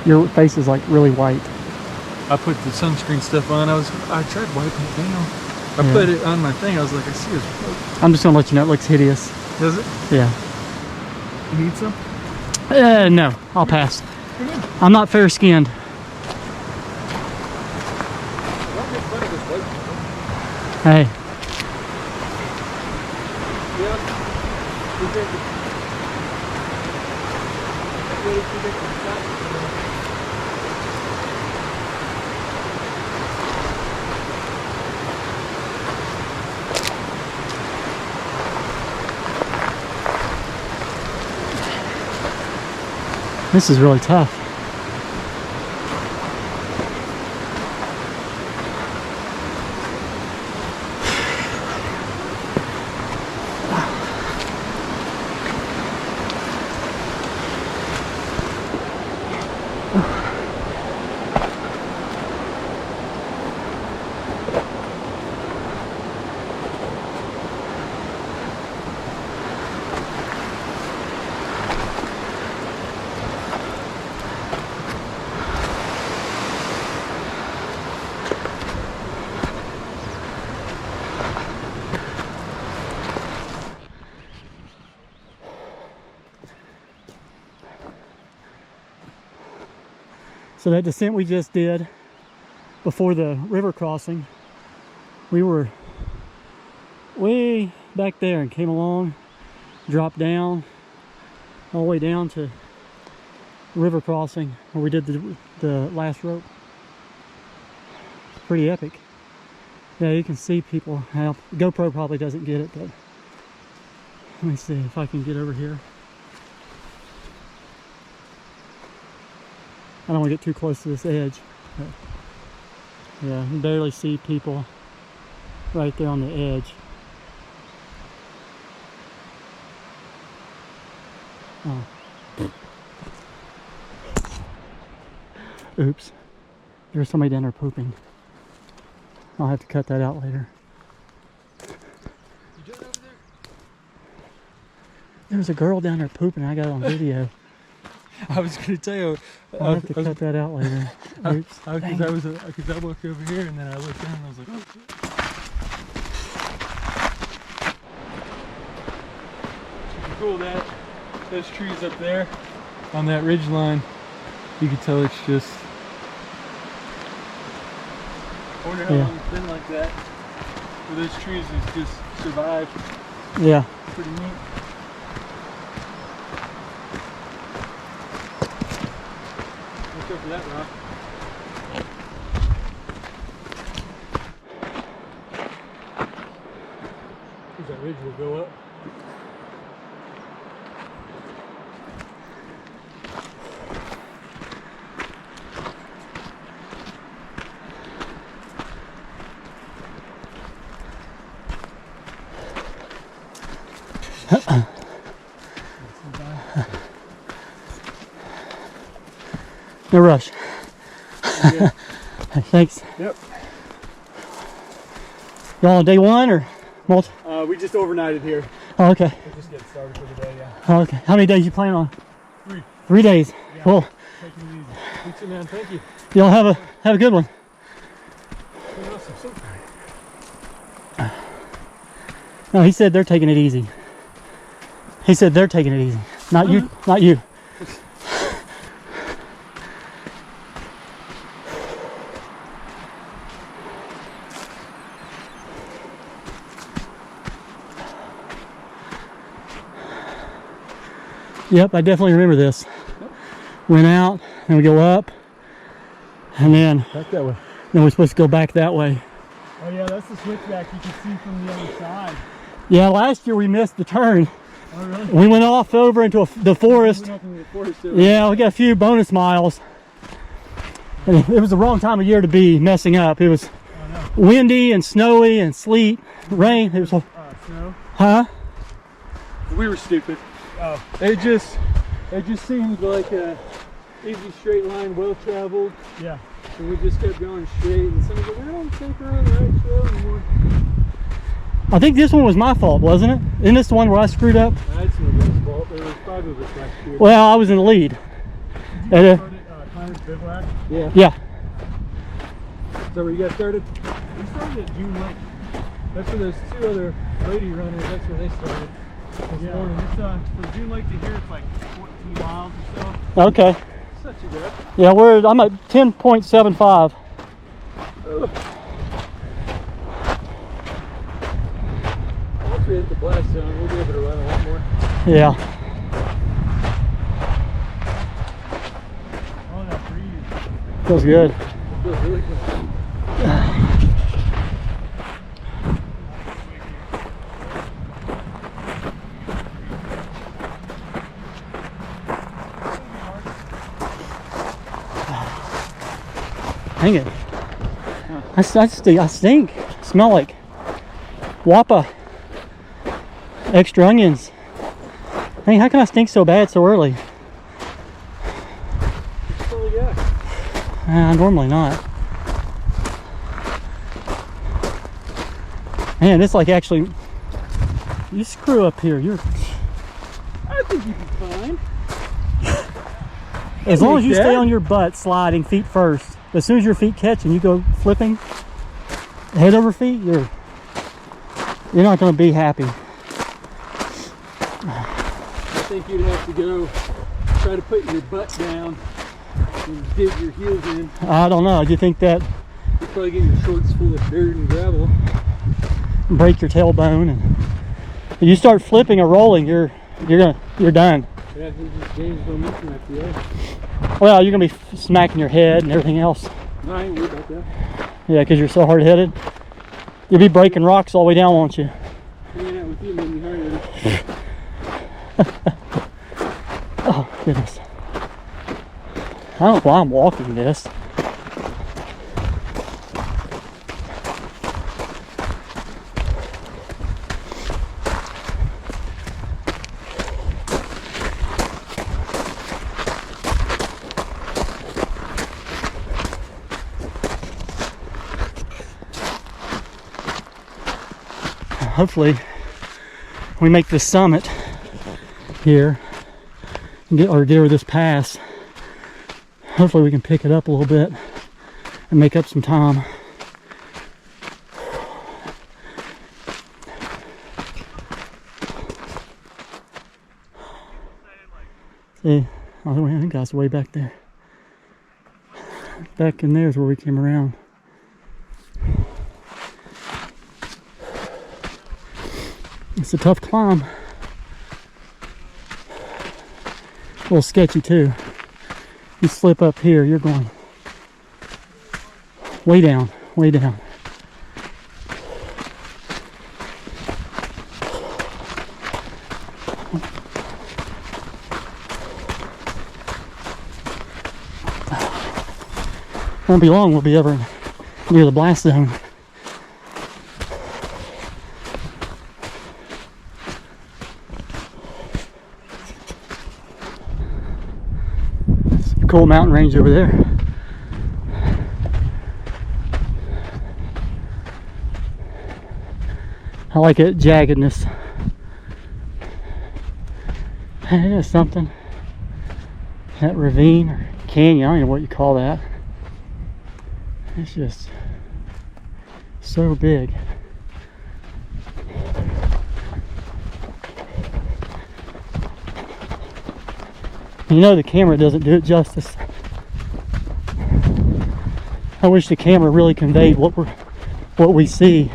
Your face is like really white. I put the sunscreen stuff on. I tried wiping it down. I Yeah. put it on my thing. I was like, I see his. I'm just gonna let you know it looks hideous. Does it? Yeah. You need some? No, I'll pass. I'm not fair skinned. Hey. This is really tough. So that descent we just did before the river crossing, we were way back there and came along, dropped down, all the way down to the river crossing where we did the last rope. It's pretty epic. Yeah, you can see people. Now, GoPro probably doesn't get it, but let me see if I can get over here. I don't want to get too close to this edge. But yeah, you can barely see people right there on the edge. Oh. Oops. There's somebody down there pooping. I'll have to cut that out later. You doing over there? There was a girl down there pooping. I got it on video. I was gonna tell you. I'll have to cut that out later. Oops. Because I walked over here and then I looked down and I was like, oh shit. Super cool that those trees up there on that ridge line. You can tell it's just. I wonder how long it's been like that. Where those trees have just survived. Yeah. Pretty neat. Look over that rock. That ridge will go up. No rush. Yeah. Thanks. Yep. Y'all on day one or multi? We just overnighted here. Oh, okay. We're just getting started for the day, yeah. Oh, okay. How many days you plan on? 3. 3 days. Yeah. Cool. Taking it easy. You too, man. Thank you. Y'all have a good one. Been awesome. So tired. No, he said they're taking it easy. He said they're taking it easy. Not you. Not you. Yep, I definitely remember this. Yep. Went out, and we go up, and then Back that way. we're supposed to go back that way. Oh yeah, that's the switchback you can see from the other side. Yeah, last year we missed the turn. Oh really? We went off over into the forest. We went up in the forest there. Yeah, we got a few bonus miles. And it was the wrong time of year to be messing up. It was Oh no. windy and snowy and sleet, rain. It was, Snow. huh? We were stupid. Oh. It just seemed like a easy straight line, well traveled. Yeah. And we just kept going straight, and someone's like, I don't think we're on the right trail anymore. I think this one was my fault, wasn't it? Isn't this the one where I screwed up? That's nobody's fault. There were 5 of us last year. Well, I was in the lead. Did you And, start at Climbers Climbers Bivouac? Yeah. Yeah. Is that where you got started? We started at June Lake. That's where those two other lady runners, that's where they started. This morning. It's, from June Lake to here, it's like 14 miles or so. Okay. It's not too bad. Yeah, I'm at 10.75. Once we hit the blast zone, we'll be able to run a lot more. Yeah. Oh, that breeze. Feels good. It feels really good. Dang it. I stink. Smell like Wappa. Extra onions. Hey, how can I stink so bad so early? Oh, yeah. Normally not. Man, it's like actually, you screw up here. I think you'd be fine. As long as you stay Dad? on your butt sliding feet first. As soon as your feet catch and you go flipping head over feet, you're not going to be happy. I think you'd have to go try to put your butt down and dig your heels in. I don't know. Do you think that You'd probably get your shorts full of dirt and gravel. break your tailbone? And if you start flipping or rolling, you're done. Yeah, I think this game's momentum after that. Well, you're going to be smacking your head and everything else. No, I ain't worried about that. Yeah, because you're so hard-headed. You'll be breaking rocks all the way down, won't you? Hanging out with you made me hard-headed. Oh, goodness. I don't know why I'm walking this. Hopefully we make this summit here and get over this pass. Hopefully we can pick it up a little bit and make up some time. See, I think that's way back there. Back in there is where we came around. It's a tough climb. A little sketchy too. You slip up here, you're going way down, way down. Won't be long, we'll be over near the blast zone. Cool mountain range over there. I like it, jaggedness. Hey, that's something. That ravine or canyon, I don't know what you call that. It's just so big. You know the camera doesn't do it justice. I wish the camera really conveyed what we see.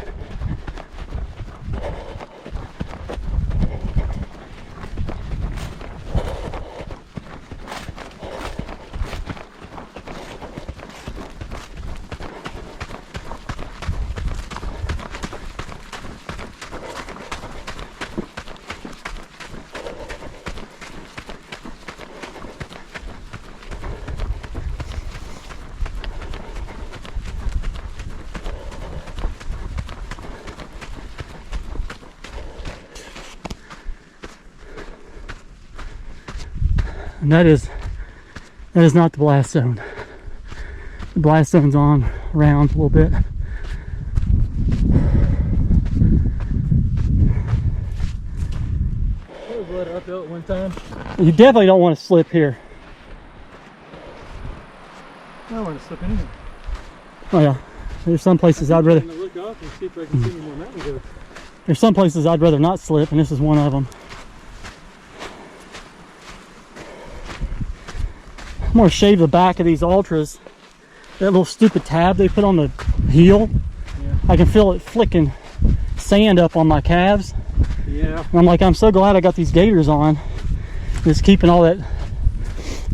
And that is not the blast zone. The blast zone's on around a little bit. It was let uphill at one time. You definitely don't want to slip here. I don't want to slip anything. Oh yeah, there's some places I'd rather. I'm gonna look up and see if I can see any more mountain goats. There's some places I'd rather not slip, and this is one of them. I'm gonna shave the back of these Ultras. That little stupid tab they put on the heel. Yeah. I can feel it flicking sand up on my calves. Yeah. And I'm like, I'm so glad I got these gaiters on. It's keeping all that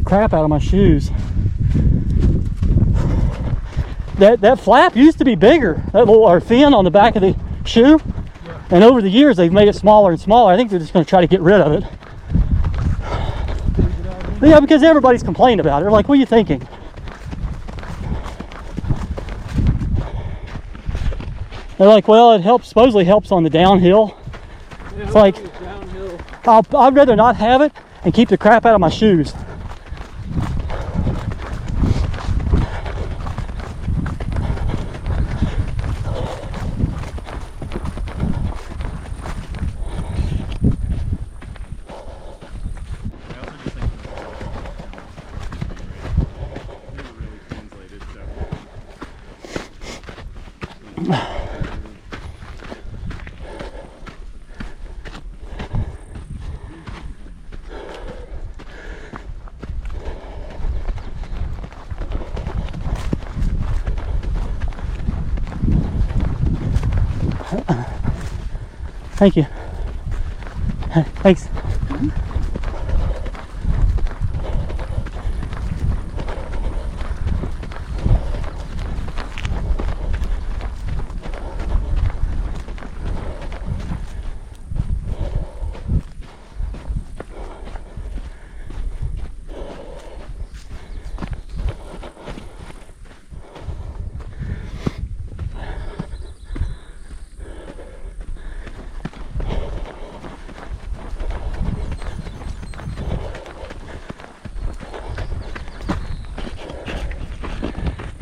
crap out of my shoes. That flap used to be bigger. That little or fin on the back of the shoe. Yeah. And over the years they've made it smaller and smaller. I think they're just going to try to get rid of it. Yeah, because everybody's complaining about it. They're like, what are you thinking? They're like, well, it helps, supposedly helps on the downhill. Yeah, It's like, downhill. I'd rather not have it and keep the crap out of my shoes. Thank you. Thanks.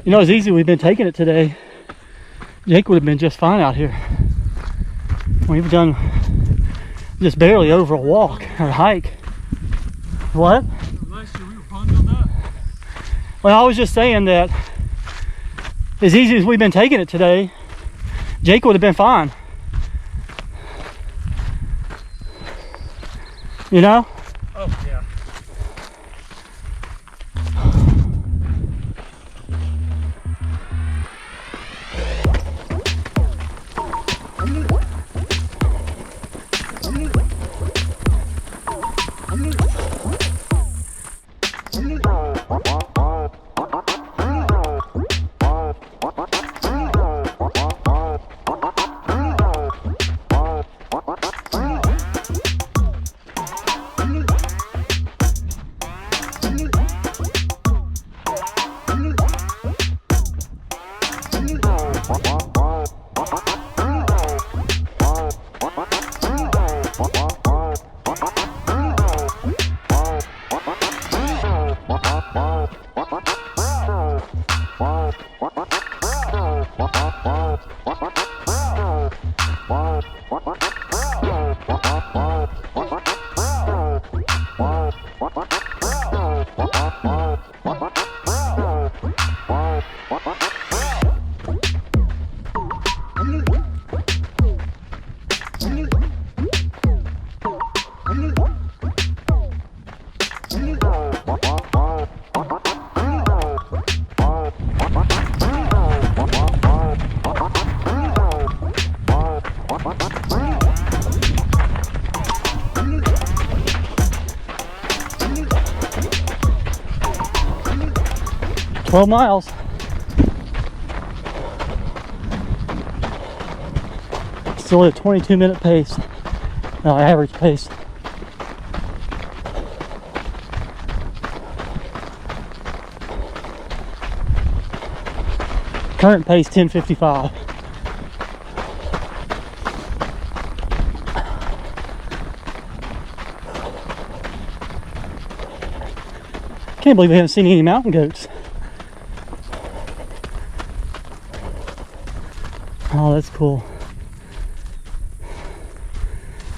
You know, as easy we've been taking it today, Jake would have been just fine out here. We've done just barely over a walk or a hike. What? Last year we were bundled up. Well, I was just saying that as easy as we've been taking it today, Jake would have been fine. You know? Oh, yeah. miles. Still at a 22-minute pace, average pace. Current pace 10:55. Can't believe we haven't seen any mountain goats. Oh, that's cool.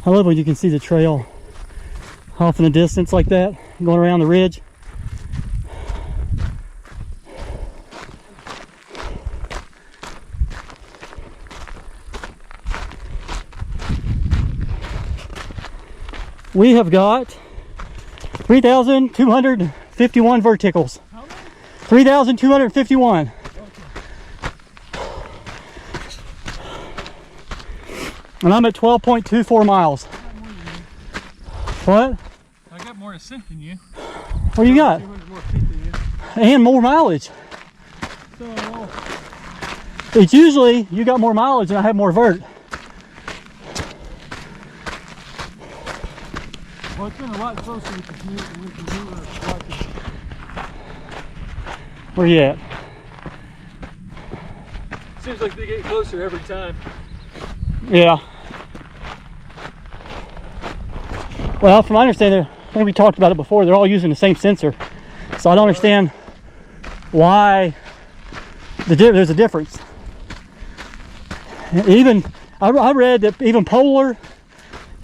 I love when you can see the trail off in the distance like that, going around the ridge. We have got 3,251 verticals. How many? 3,251. And I'm at 12.24 miles. What? I got more ascent than you. What do you got? 200 more feet than you. And more mileage. So, It's usually you got more mileage and I have more vert. well, it's been a lot closer with the commute than with the newer watches. Where you at? Seems like they get closer every time. Yeah. Well, from my understanding, I think we talked about it before, they're all using the same sensor. So I don't understand why there's a difference. Even, I read that even Polar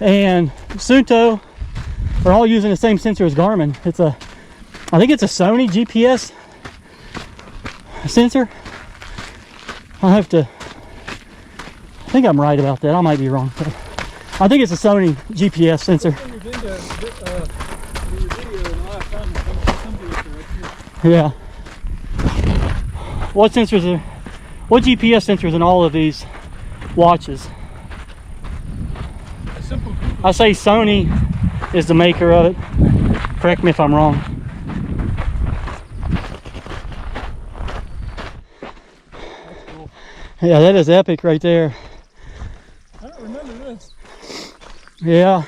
and Sunto are all using the same sensor as Garmin. I think it's a Sony GPS sensor. I think I'm right about that. I might be wrong. But I think it's a Sony GPS sensor. Yeah. What GPS sensors in all of these watches? I say Sony is the maker of it. Correct me if I'm wrong. That's cool. Yeah, that is epic right there. I don't remember this. Yeah,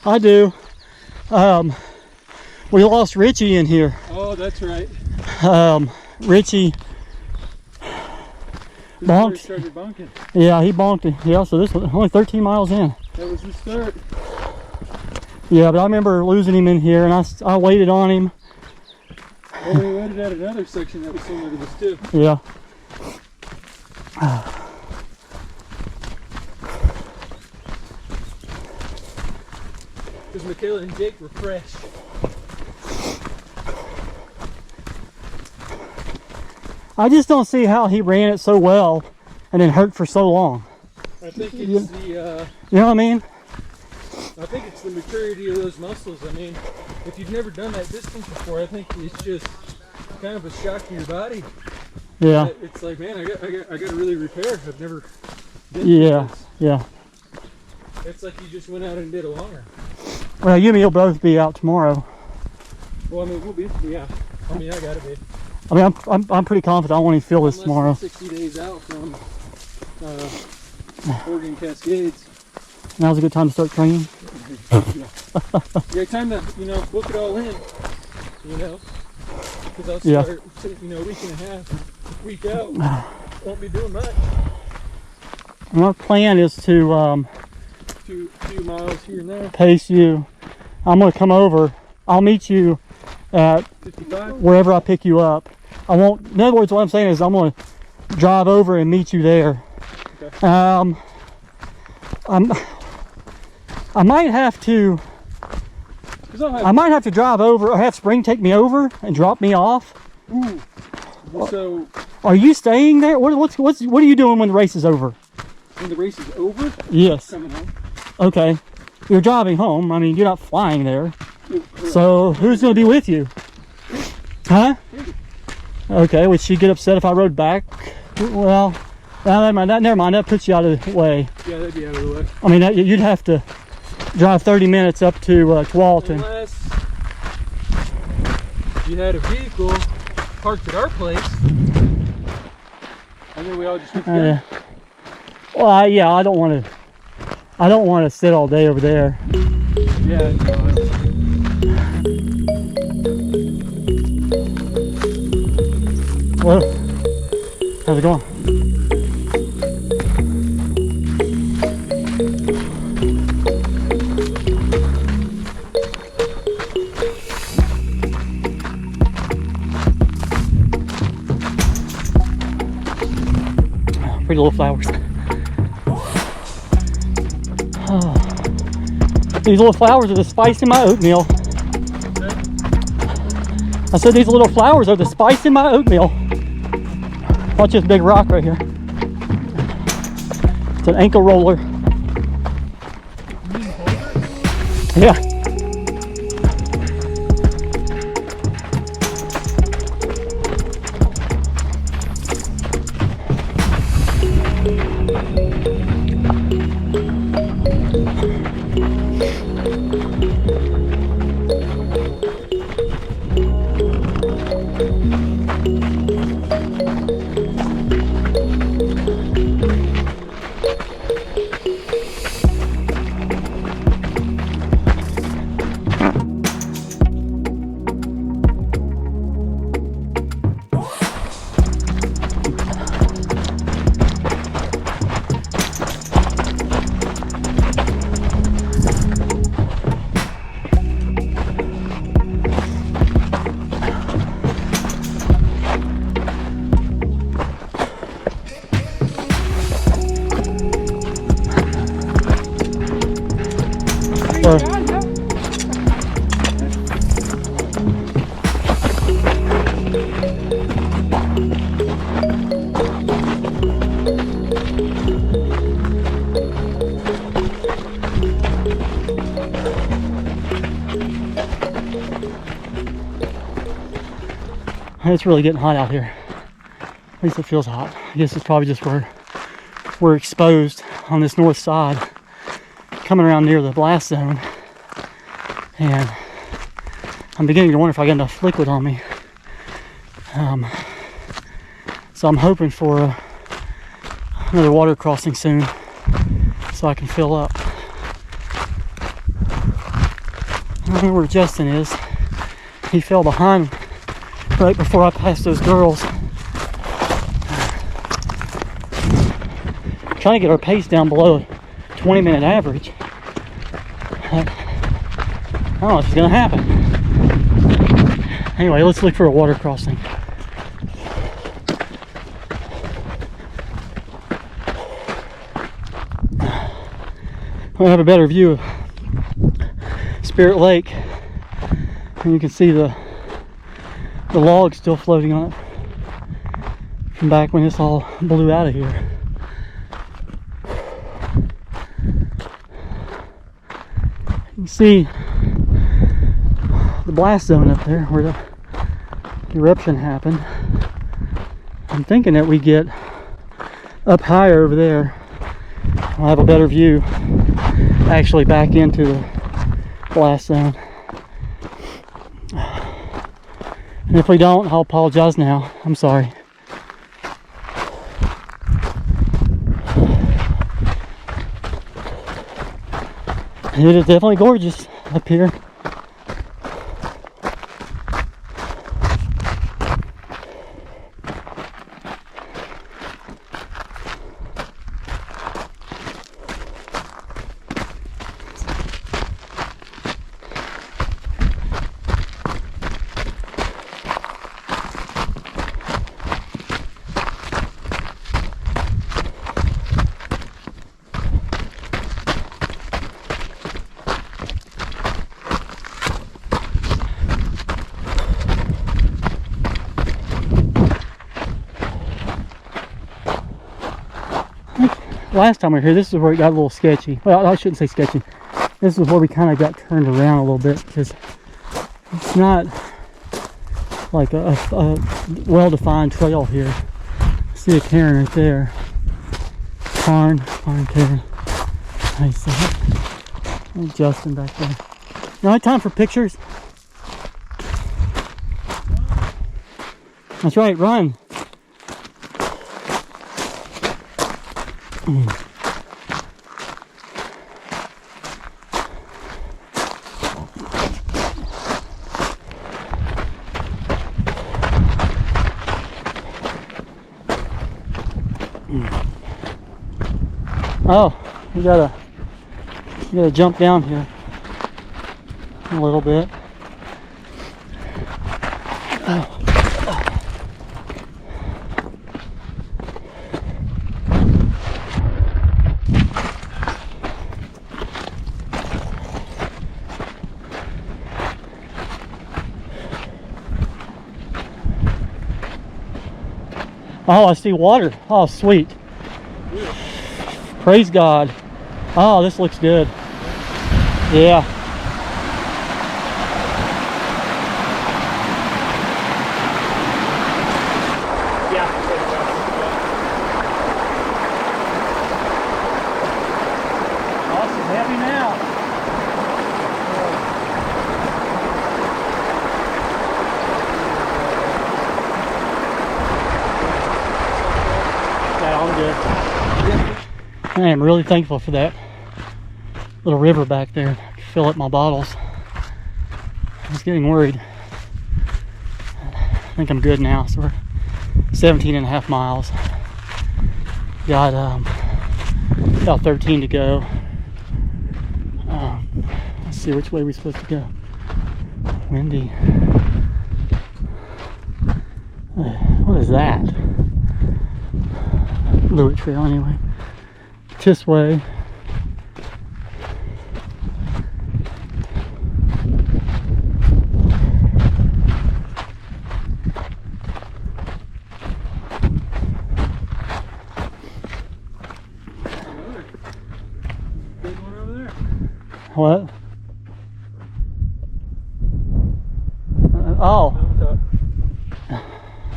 I do. We lost Richie in here. Oh, that's right. Richie bonked. Started bonking. Yeah, he bonked it. Yeah, so this was only 13 miles in. That was the start. Yeah, but I remember losing him in here, and I waited on him. Well, we waited at another section that was similar to this too. Yeah. Because Michaela and Jake were fresh. I just don't see how he ran it so well and then hurt for so long. I think it's the You know what I mean? I think it's the maturity of those muscles. I mean, if you've never done that distance before, I think it's just kind of a shock to your body. Yeah. It's like, man, I got to really repair. I've never been Yeah. through this. Yeah. It's like you just went out and did a longer. Well, you and me will both be out tomorrow. Well, I mean, we'll be, yeah. I mean, I gotta be. I mean, I'm pretty confident I won't even feel this I'm tomorrow. less than 60 days out from Oregon Cascades. Now's a good time to start training. Yeah, time to, book it all in, because I'll Yeah. start, a week and a half, week out, won't be doing much. My plan is to Few miles here and there, pace you. I'm going to come over. I'll meet you at 55. wherever I pick you up. I won't. In other words, what I'm saying is I'm going to drive over and meet you there. Okay. I might have to. I might have to drive over or have Spring take me over and drop me off. Ooh. So Are you staying there? What are you doing when the race is over? when the race is over, Yes. coming home. Okay. You're driving home. I mean, you're not flying there. So who's going to be with you? Huh? Okay. Would she get upset if I rode back? Well, never mind. That puts you out of the way. Yeah, that'd be out of the way. I mean, you'd have to drive 30 minutes up to Tualatin. Unless you had a vehicle parked at our place, and then we all just went together. Well, yeah, I don't want to sit all day over there. Yeah. Well, how's it going? Pretty little flowers. These little flowers are the spice in my oatmeal. I said these little flowers are the spice in my oatmeal. Watch this big rock right here. It's an ankle roller. Yeah. It's really getting hot out here. At least it feels hot. I guess it's probably just where we're exposed on this north side, coming around near the blast zone. And I'm beginning to wonder if I got enough liquid on me. So I'm hoping for another water crossing soon so I can fill up. I don't know where Justin is. He fell behind right before I passed those girls. Trying to get our pace down below a 20-minute average. I don't know if it's gonna happen. Anyway, let's look for a water crossing. I have a better view of Spirit Lake, and you can see the logs still floating on it from back when this all blew out of here. You can see the blast zone up there where the eruption happened. I'm thinking that we get up higher over there, I'll have a better view actually back into the blast zone. And if we don't, I'll apologize now. I'm sorry. It is definitely gorgeous up here. Last time we were here, this is where it got a little sketchy. Well, I shouldn't say sketchy. This is where we kind of got turned around a little bit because it's not like a well-defined trail here. See a cairn right there. Barn cairn. I see it. And Justin back there. You know, time for pictures. That's right, run. Oh, you gotta jump down here a little bit. Oh, I see water. Oh, sweet. Praise God. Oh, this looks good. Yeah. I am really thankful for that little river back there. I can fill up my bottles. I was getting worried. I think I'm good now. So we're 17.5 miles. Got about 13 to go. Let's see which way we're supposed to go. Windy. What is that? Loowit Trail anyway. This way. Big one over there. What? Oh.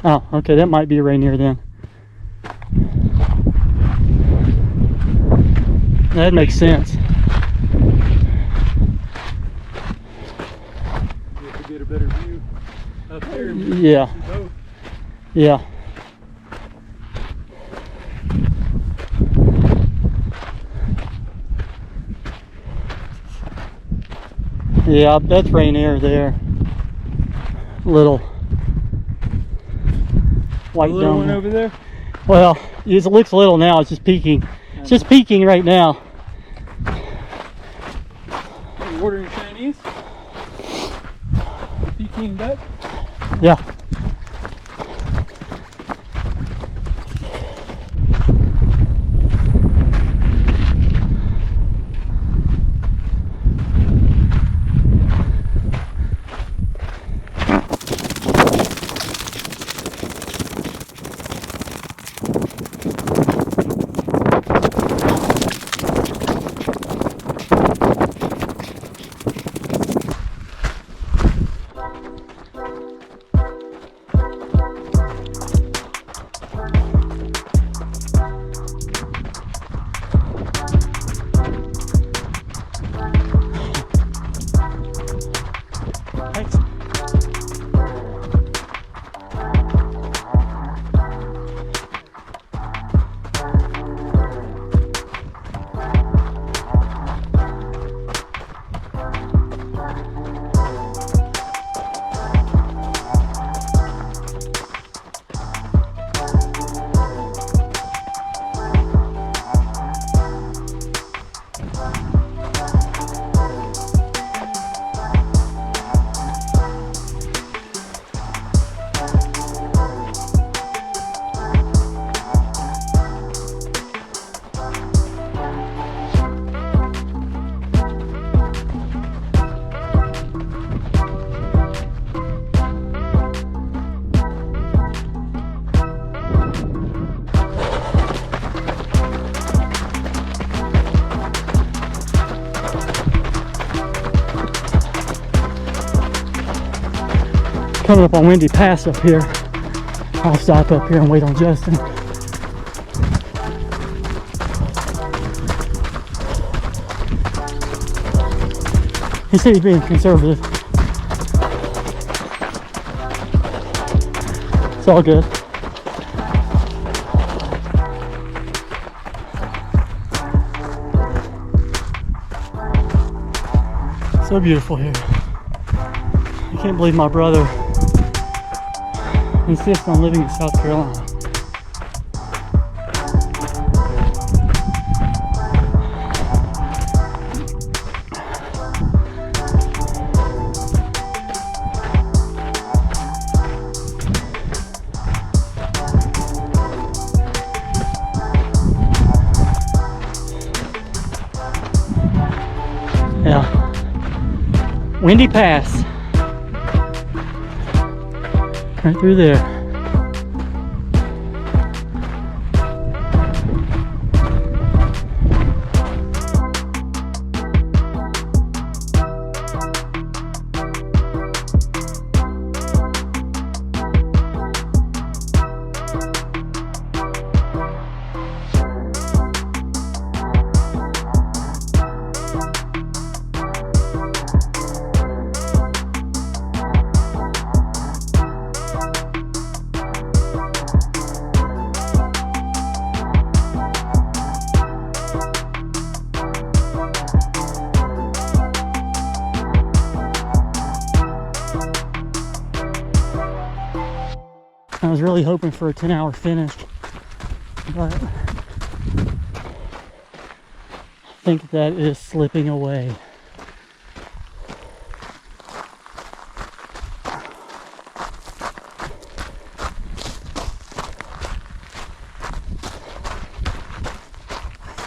Oh, okay, that might be Rainier then. That makes sense. You have to get a better view up there. Yeah. Yeah. Yeah, that's Rainier there. Little white little dome one over there. Well, it looks little now. It's just peaking. It's just peaking right now. You ordering Chinese? Peking duck? Yeah. Coming up on Windy Pass up here. I'll stop up here and wait on Justin. He said he's being conservative. It's all good. So beautiful here. I can't believe my brother insists on living in South Carolina. Yeah. Windy Pass. Right through there. I was really hoping for a 10-hour finish, but I think that is slipping away.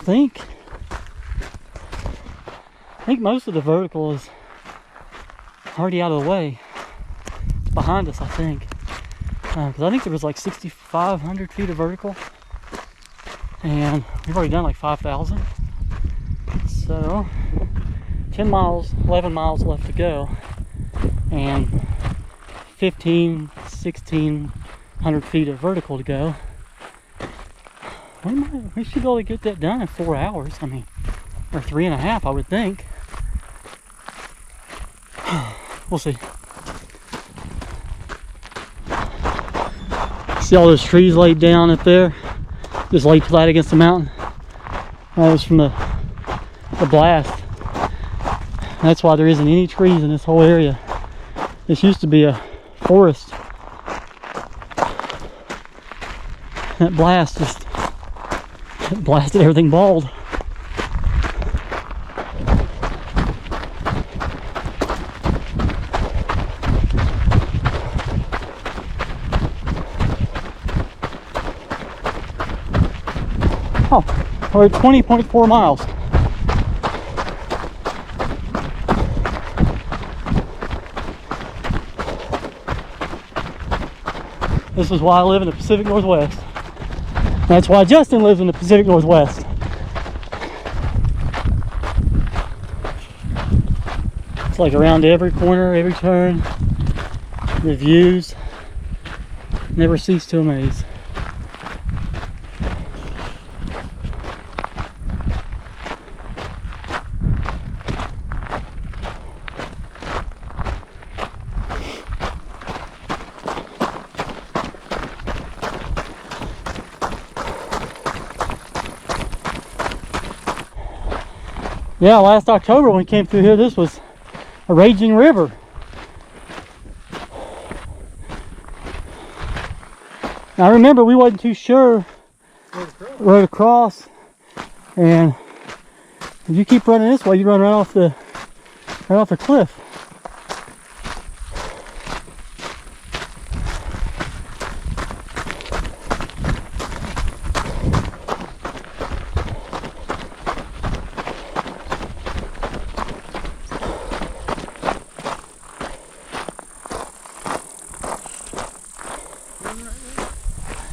I think most of the vertical is already out of the way. It's behind us, I think. Because I think there was like 6,500 feet of vertical. And we've already done like 5,000. So, 10 miles, 11 miles left to go. And 1,600 feet of vertical to go. We should be able to get that done in 4 hours. I mean, or 3.5, I would think. We'll see. See all those trees laid down up there? Just laid flat against the mountain. That was from the blast. That's why there isn't any trees in this whole area. This used to be a forest. That blast just blasted everything bald. Oh, we're at 20.4 miles. This is why I live in the Pacific Northwest. That's why Justin lives in the Pacific Northwest. It's like around every corner, every turn. The views never cease to amaze. Yeah, last October when we came through here, this was a raging river. Now, I remember we wasn't too sure where to cross, and if you keep running this way, you run right off the cliff.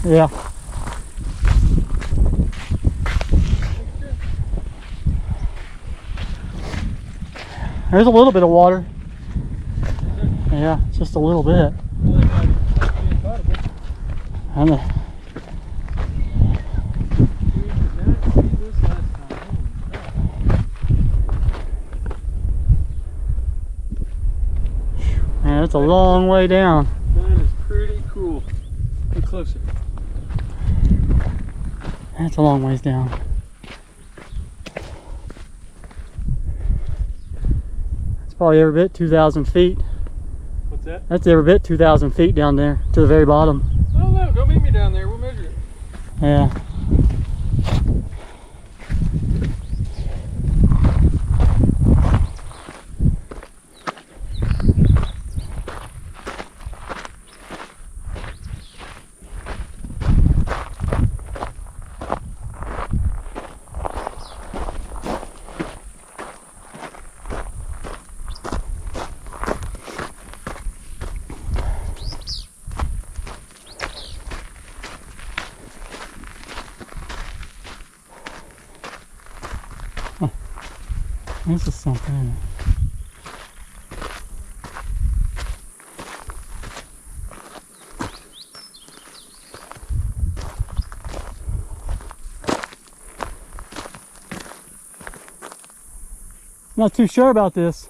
Yeah. There's a little bit of water. Yeah, just a little bit. And man, it's a long way down. That is pretty cool. Get closer. That's a long ways down. It's probably every bit 2,000 feet. What's that? That's every bit 2,000 feet down there to the very bottom. Oh no, don't meet me down there. We'll measure it. Yeah. This is something. Not too sure about this.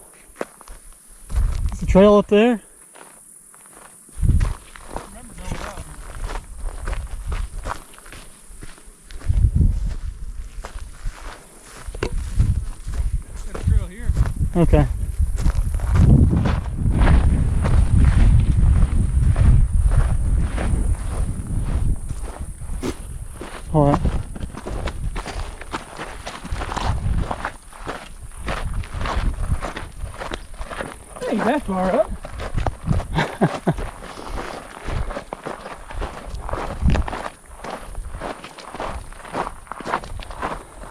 Is the trail up there? Okay. All right. Ain't that far up.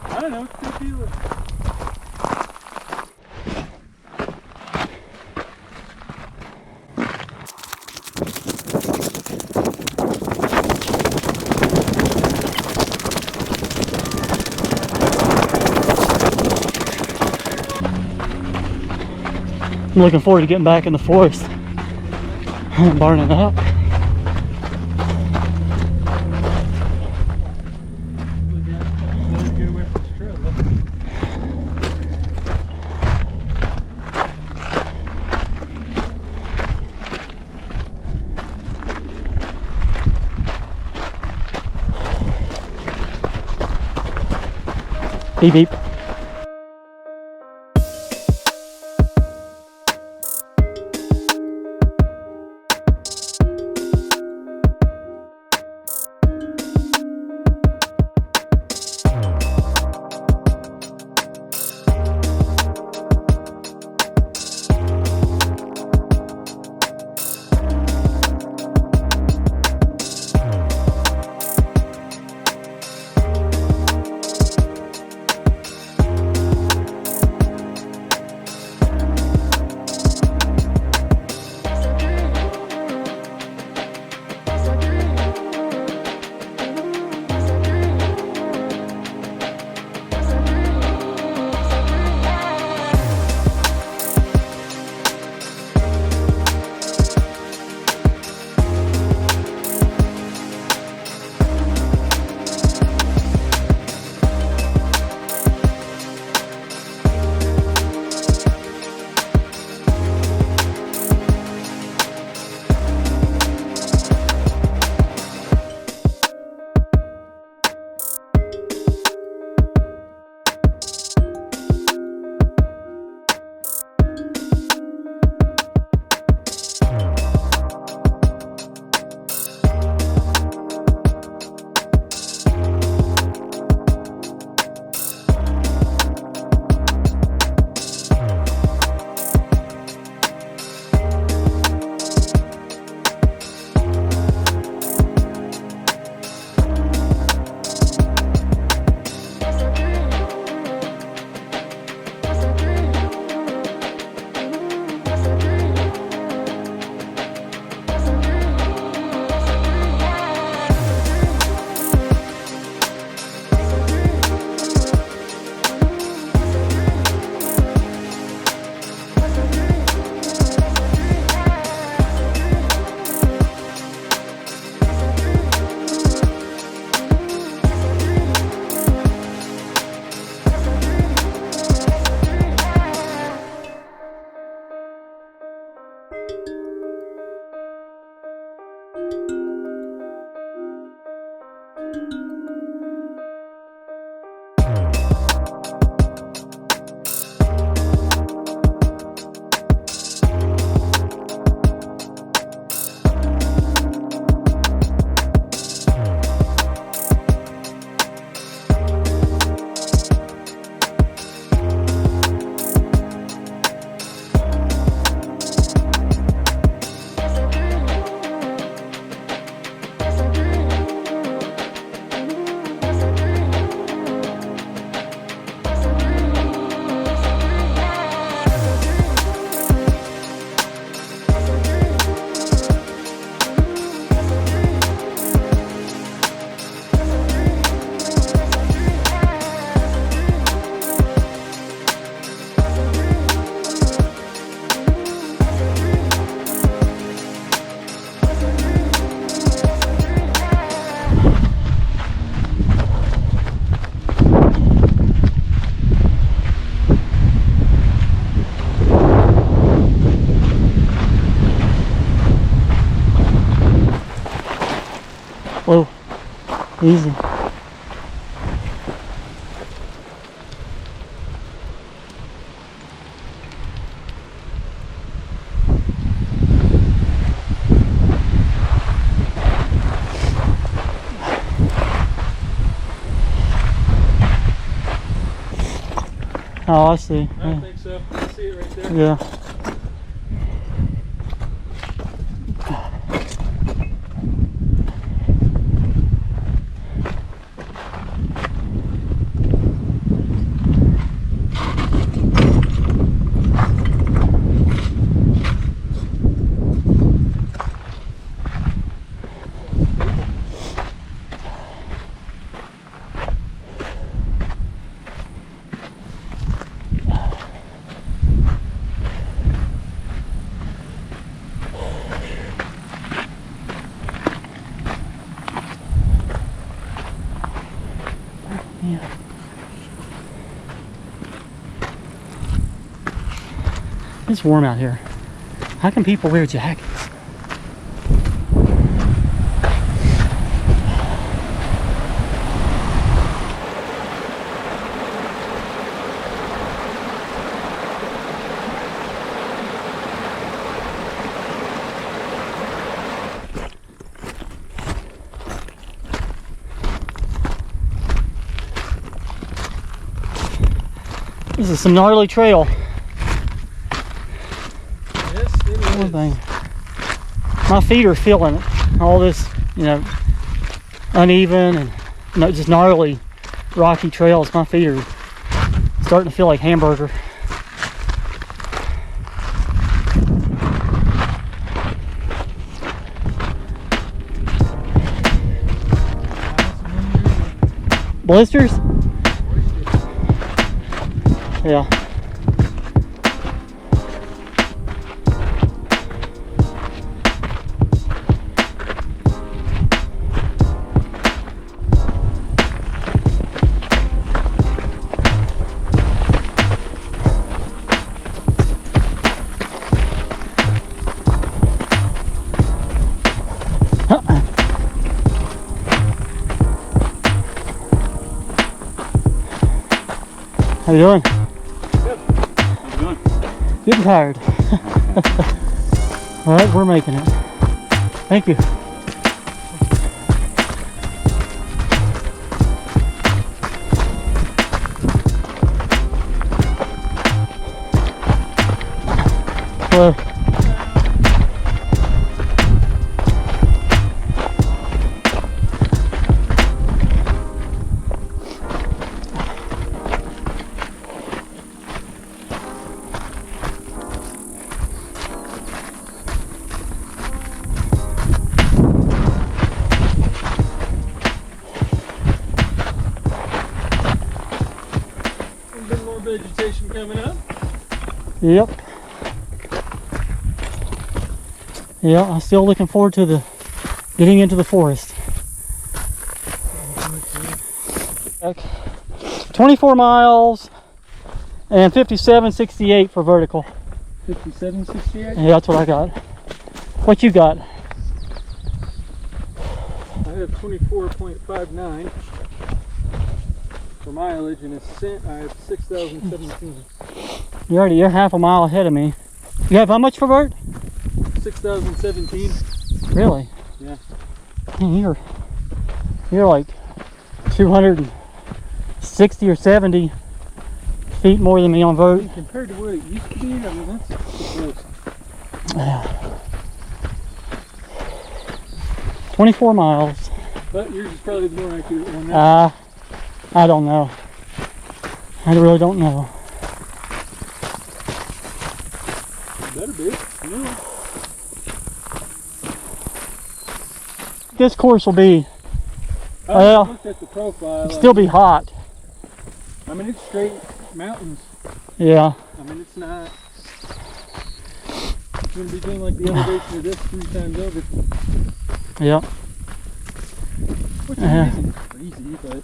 I don't know, it's good feeling. I'm looking forward to getting back in the forest and burning up. Get away from this trail, look. Beep beep. Whoa, easy. Oh, I see. I don't think so. I see it right there. Yeah. It's warm out here. How can people wear jackets? This is some gnarly trail. Yes, it is. Thing. My feet are feeling it. All this, you know, uneven and just gnarly, rocky trails. My feet are starting to feel like hamburger. Blisters? Yeah. How you doing? Good. How you doing? Getting tired. All right, we're making it. Thank you. Hello. A bit more vegetation coming up. Yep. Yeah, I'm still looking forward to getting into the forest. Okay. 24 miles and 57.68 for vertical. 57.68? Yeah, that's what I got. What you got? I have 24.59 for mileage, and ascent I have 6,017. You're half a mile ahead of me. You have how much for vert? 6,017. Really? Yeah. Man, you're like 260 or 70 feet more than me on vert. Compared to what it used to be, I mean, that's close. Yeah. 24 miles. But yours is probably the more accurate one now. I don't know. I really don't know. Better be. Yeah. This course will be, I well, looked at the profile. still be hot. I mean, it's straight mountains. Yeah. I mean, it's not. You're going to be doing like the elevation of this 3 times over. Yep. Which isn't crazy, but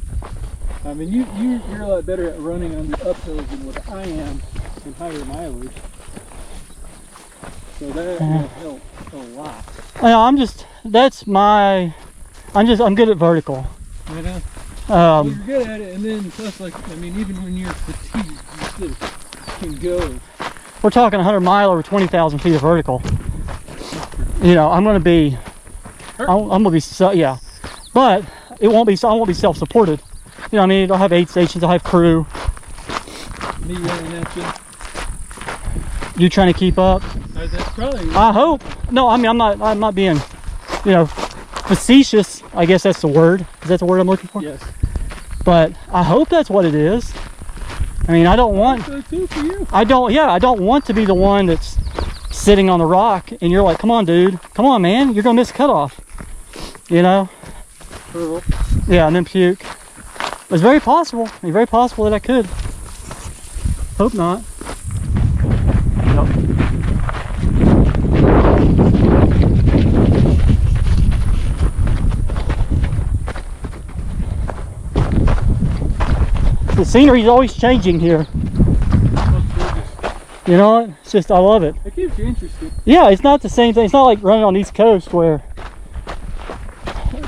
I mean, you're a lot better at running on the uphills than what I am in higher mileage. So that will help a lot. I'm good at vertical. You know? Well, you're Um, good at it, and then plus, like, I mean, even when you're fatigued, you still can go. we're talking 100 mile over 20,000 feet of vertical. You know, I'm gonna be, yeah, but I won't be self-supported. You know, what I mean, I'll have aid stations, I'll have crew. Me yelling at you. You trying to keep up? That's probably. I hope. No, I mean I'm not being, you know, facetious. I guess that's the word. Is that the word I'm looking for? Yes. But I hope that's what it is. I mean, I don't want. So too for you. I don't want to be the one that's sitting on the rock and you're like, come on, dude, come on, man, you're gonna miss cutoff. You know? Hurdle. Yeah, and then puke. It's very possible. It's very possible that I could. Hope not. Yep. The scenery is always changing here. You know what? It's just, I love it. It keeps you interested. Yeah, it's not the same thing. It's not like running on the East Coast where,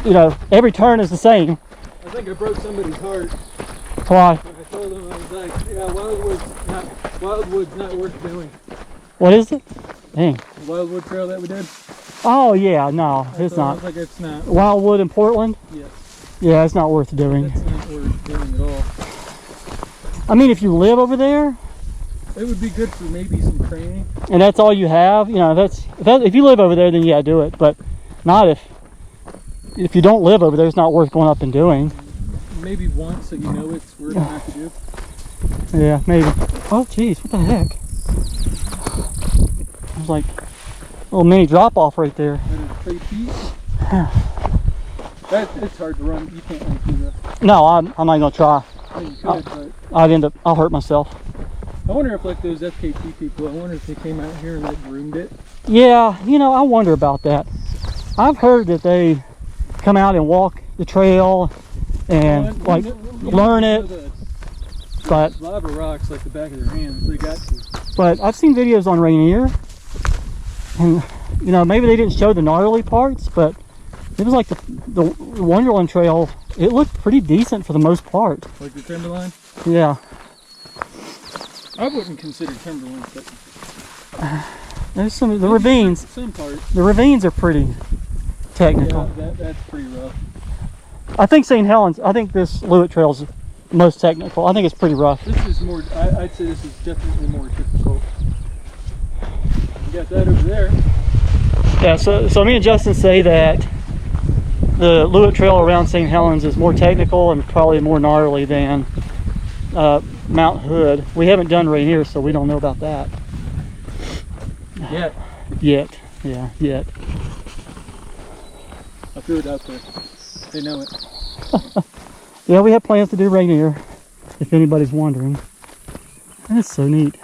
you know, every turn is the same. I think I broke somebody's heart. Why? I told them, I was like, yeah, Wildwood's not worth doing. What is it? Dang. The Wildwood trail that we did? Oh, yeah, no, it's I not. was like, it's not. Wildwood in Portland? Yes. Yeah, it's not worth doing. It's not worth doing at all. I mean, if you live over there, It would be good for maybe some training. and that's all you have, you know, if you live over there, then yeah, do it. But not if you don't live over there, it's not worth going up and doing. Maybe once so you know it's worth not to do. Yeah, maybe. Oh, geez, what the heck? It was like a little mini drop off right there. 103 feet. It's hard to run. You can't run through that. No, I'm not gonna try. I mean, you could, but I'll hurt myself. I wonder if like those FKT people, I wonder if they came out here and like groomed it. Yeah, you know, I wonder about that. I've heard that they come out and walk the trail and learn it, but lava rocks like the back of their hands. They got to. But I've seen videos on Rainier, and you know, maybe they didn't show the gnarly parts, but it was like the Wonderland Trail. It looked pretty decent for the most part. Like the Timberline? Yeah. I wouldn't consider Timberline technical. There's some the ravines. Some parts. The ravines are pretty technical. Yeah, that's pretty rough. I think St. Helens. I think this Loowit Trail is the most technical. I think it's pretty rough. This is more. I'd say this is definitely more difficult. You got that over there. Yeah. So me and Justin say that the Loowit Trail around St. Helens is more technical and probably more gnarly than Mount Hood. We haven't done Rainier, so we don't know about that. Yet. Yeah, yet. I threw it out there. They know it. Yeah, we have plans to do Rainier, if anybody's wondering. That's so neat.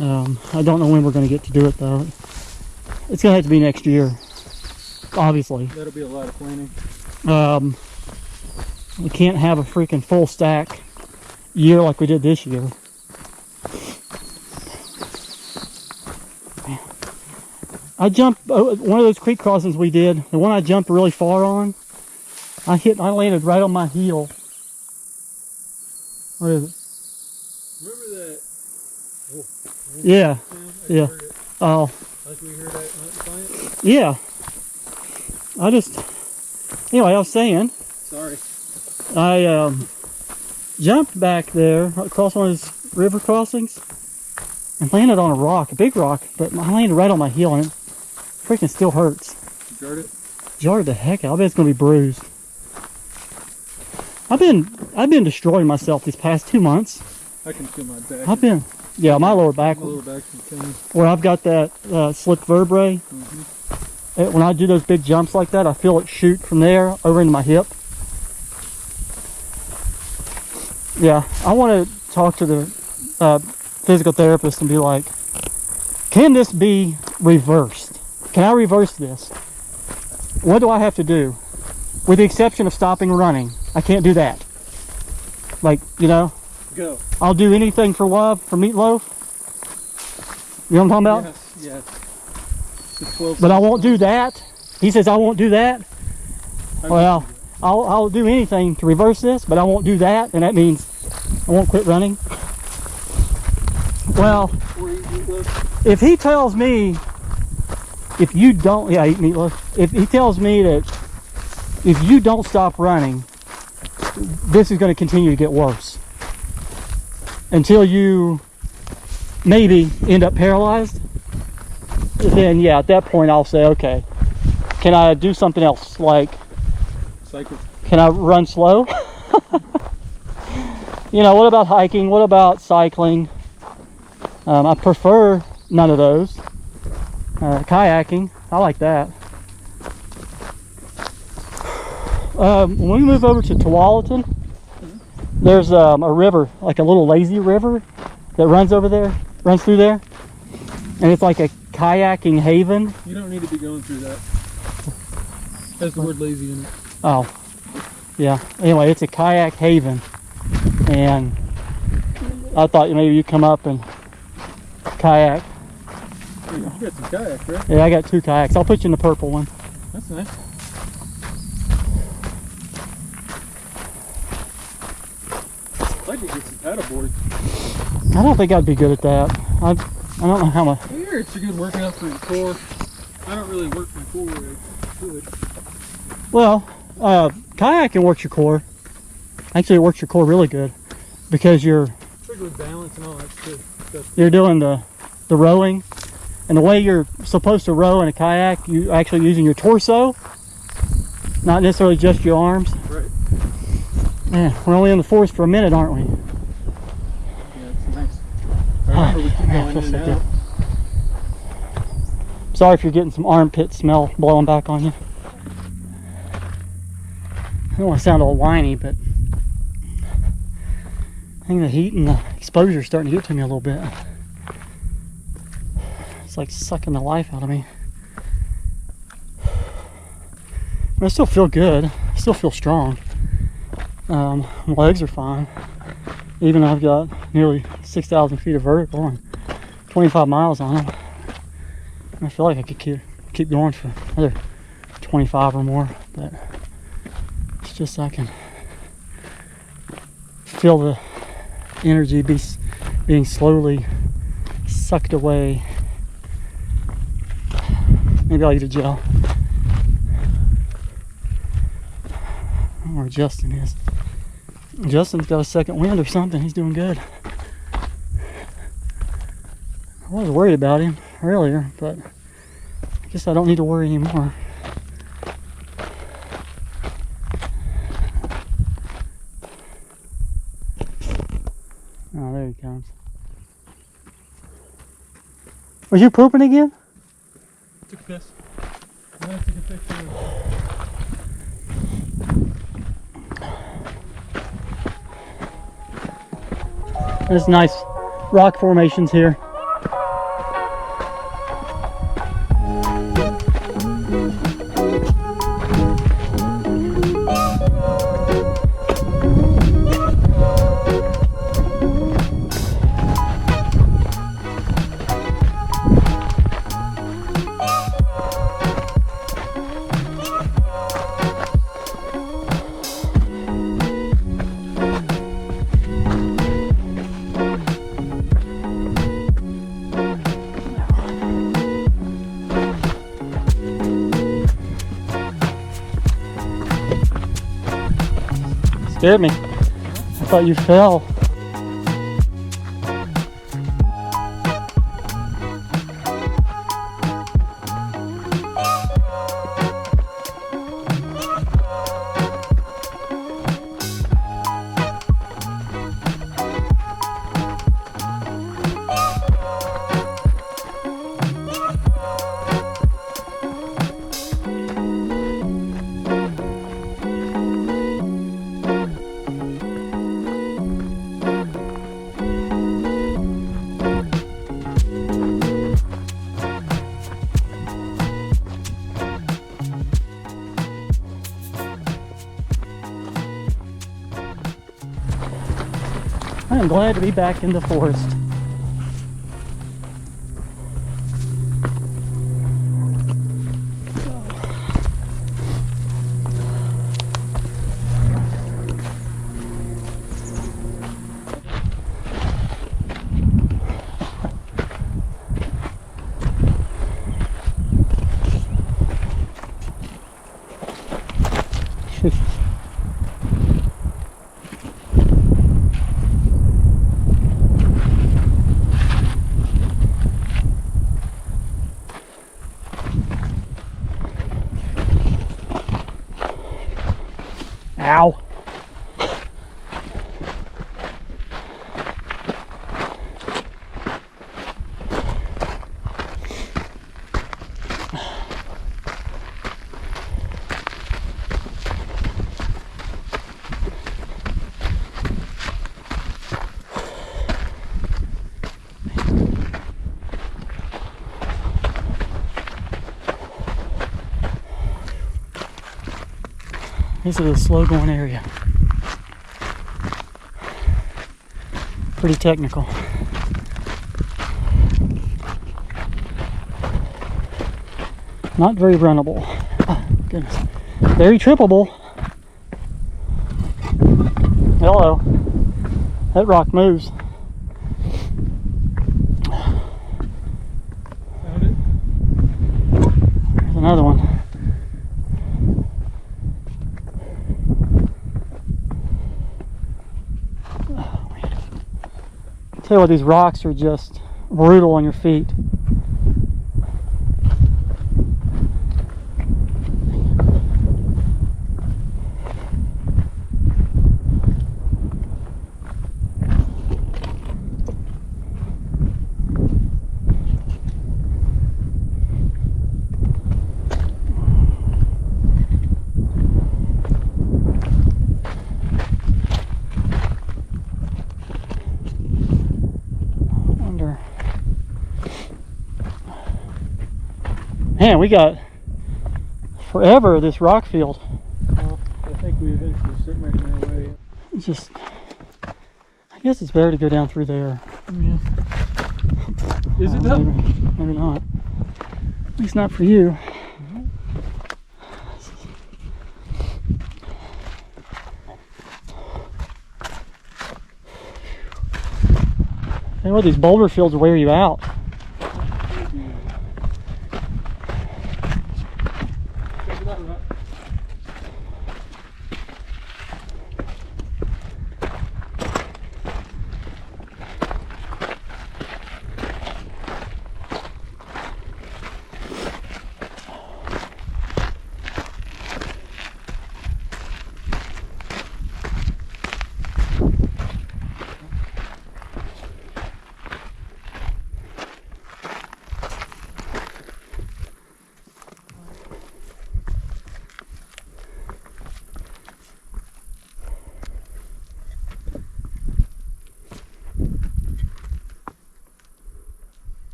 I don't know when we're going to get to do it, though. It's going to have to be next year, obviously. That'll be a lot of planning. We can't have a freaking full stack year like we did this year. I jumped one of those creek crossings we did. The one I jumped really far on. I landed right on my heel. What is it? Remember that? Yeah. I Yeah. heard it. Oh. Like we heard that client? Yeah. Anyway, I was saying. Sorry. I jumped back there across one of those river crossings and landed on a rock, a big rock, but I landed right on my heel and it freaking still hurts. You jarred it? Jarred the heck out. I bet it's gonna be bruised. I've been destroying myself these past 2 months. I can feel my back. My lower back. My lower back's insane. Where I've got that slipped vertebrae. When I do those big jumps like that, I feel it shoot from there over into my hip. Yeah, I want to talk to the physical therapist and be like, can this be reversed? Can I reverse this? What do I have to do? With the exception of stopping running. I can't do that. Like, you know, Go. I'll do anything for love, for Meatloaf. You know what I'm talking about? Yes. The 12 But I won't do that. He says I won't do that. Well, I'll do anything to reverse this, but I won't do that, and that means I won't quit running. Well, if he tells me, if you don't, yeah, eat meatloaf. If he tells me that if you don't stop running, this is going to continue to get worse until you maybe end up paralyzed. Then yeah, at that point I'll say, okay, can I do something else? Like, Cycle. can I run slow? You know, what about hiking? What about cycling? I prefer none of those. Kayaking, I like that. When we move over to Tualatin, there's a river, like a little lazy river that runs through there, and it's like a kayaking haven. You don't need to be going through that. Has the word lazy in it. Oh, yeah. Anyway, it's a kayak haven, and I thought maybe you'd come up and kayak. You got some kayaks, right? Yeah, I got 2 kayaks. I'll put you in the purple one. That's nice. I'd like to get some paddle boards. I don't think I'd be good at that. I don't know how much. I hear it's a good working out for your core. I don't really work my core where I could. Well, kayaking works your core. Actually, it works your core really good because you're With balance and all that stuff. you're doing the rowing, and the way you're supposed to row in a kayak, you actually using your torso, not necessarily just your arms. Right. Man, we're only in the forest for a minute, aren't we? Yeah, it's nice. I remember we keep going in and out. Sorry if you're getting some armpit smell blowing back on you. I don't want to sound all whiny, but I think the heat and the exposure is starting to get to me a little bit. It's like sucking the life out of me. But I still feel good. I still feel strong. My legs are fine. Even though I've got nearly 6,000 feet of vertical and 25 miles on them. I feel like I could keep going for another 25 or more, but it's just I can feel the energy being slowly sucked away. Maybe I'll eat a gel. I don't know where Justin is. Justin's got a second wind or something. He's doing good. I was worried about him earlier, but I guess I don't need to worry anymore. Oh, there he comes. Was you pooping again? Took a piss. I'm gonna take a picture of it. There's nice rock formations here. Scared me. I thought you fell. I am glad to be back in the forest. Ow. This is a slow going area. Pretty technical. Not very runnable. Oh, goodness. Very trippable. Hello. That rock moves. Found it? There's another one. Tell you what, these rocks are just brutal on your feet. Man, we got forever this rock field. Well, I think we eventually start making our way. It's just, I guess it's better to go down through there. Yeah. Is it though? Maybe not. At least not for you. And what, these boulder fields wear you out.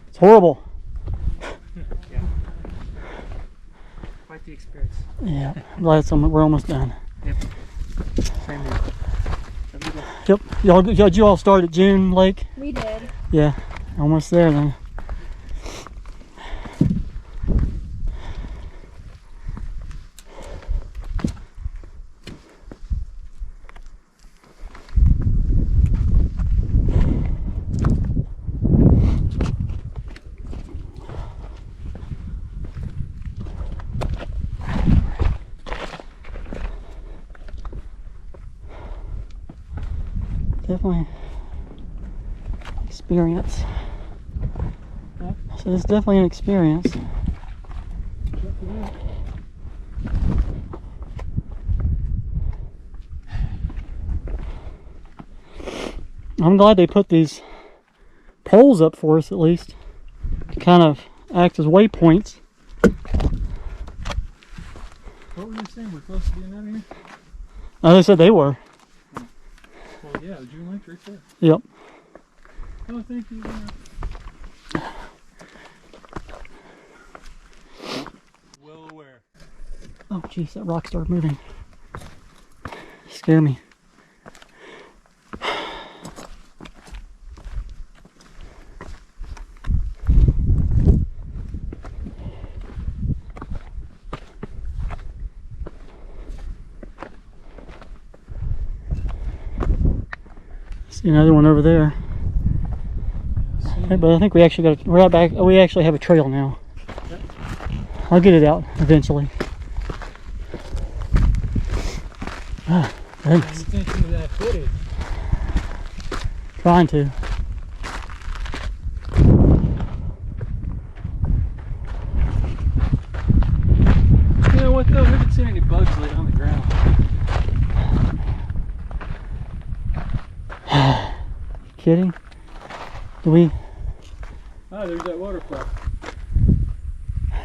It's horrible. Yeah. Quite the experience. Yeah, I'm glad we're almost done. Yep. Same here. Yep. Did you all start at June Lake? We did. Yeah, almost there then. Definitely experience. So it's definitely an experience. I'm glad they put these poles up for us at least to kind of act as waypoints. What were you saying? We're close to being out of here? They said they were. Well, yeah, June Lake's right there. Yep. Oh, thank you. Well aware. Oh, jeez, that rock started moving. Scare me. See another one over there. Hey, but I think we actually got. We're out back. Oh, we actually have a trail now. I'll get it out eventually. Ah, goodness. Pay attention to that footage. Trying to. kidding? Do we? Ah, there's that waterfall.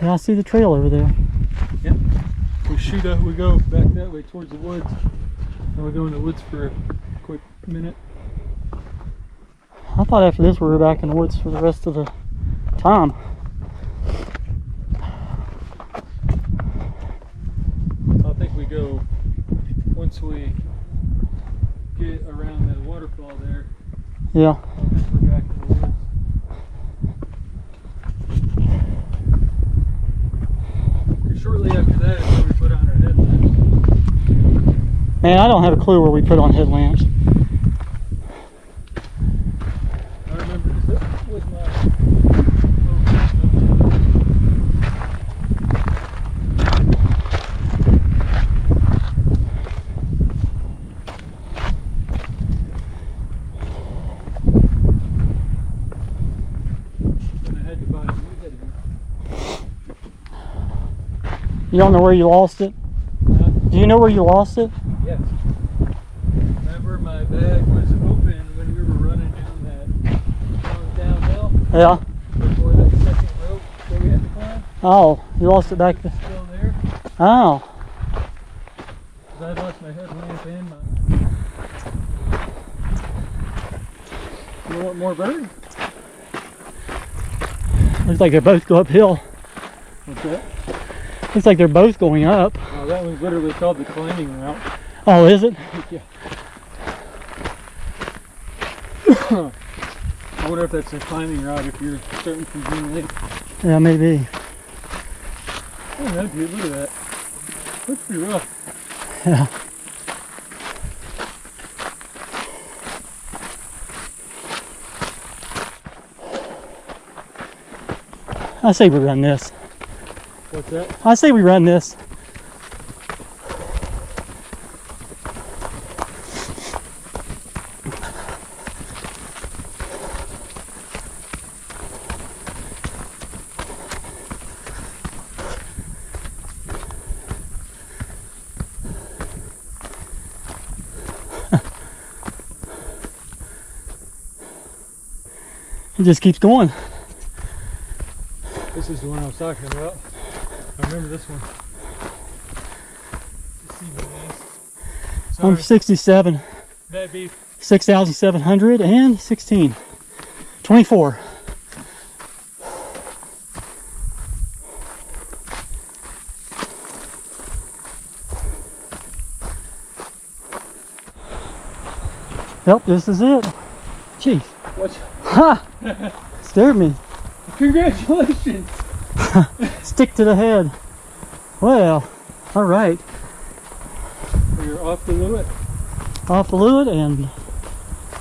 Yeah, I see the trail over there. Yep. We shoot up, we go back that way towards the woods. And we go in the woods for a quick minute. I thought after this we were back in the woods for the rest of the time. I think we go once we get around that waterfall there. Yeah. I think we're back in the woods. Shortly after that is where we put on our headlamps. Man, I don't have a clue where we put on headlamps. I remember this was my and I had to buy a new headlamp. You don't know where you lost it? Do you know where you lost it? Yes. Remember my bag was open when we were running down that long downhill Yeah. before that second rope that we had to climb? Oh, you lost it back there. Still there? Oh. 'Cause I lost my headlamp and my... You want more birds? Looks like they both go uphill. What's that? Looks like they're both going up. Oh, that one's literally called the climbing route. Oh, is it? Yeah. I wonder if that's a climbing route if you're starting from Green Lake. Yeah, maybe. Oh, that's good. Look at that. Looks pretty rough. Yeah. I say we run this. What's that? I say we run this. It just keeps going. This is the one I was talking about. I remember this one. I'm 67. Bad beef. 6,716. 24. Yep, this is it. Jeez. What? Ha! Scared me. Congratulations! Stick to the head. Well, all right. You're off the Loowit. Off the Loowit and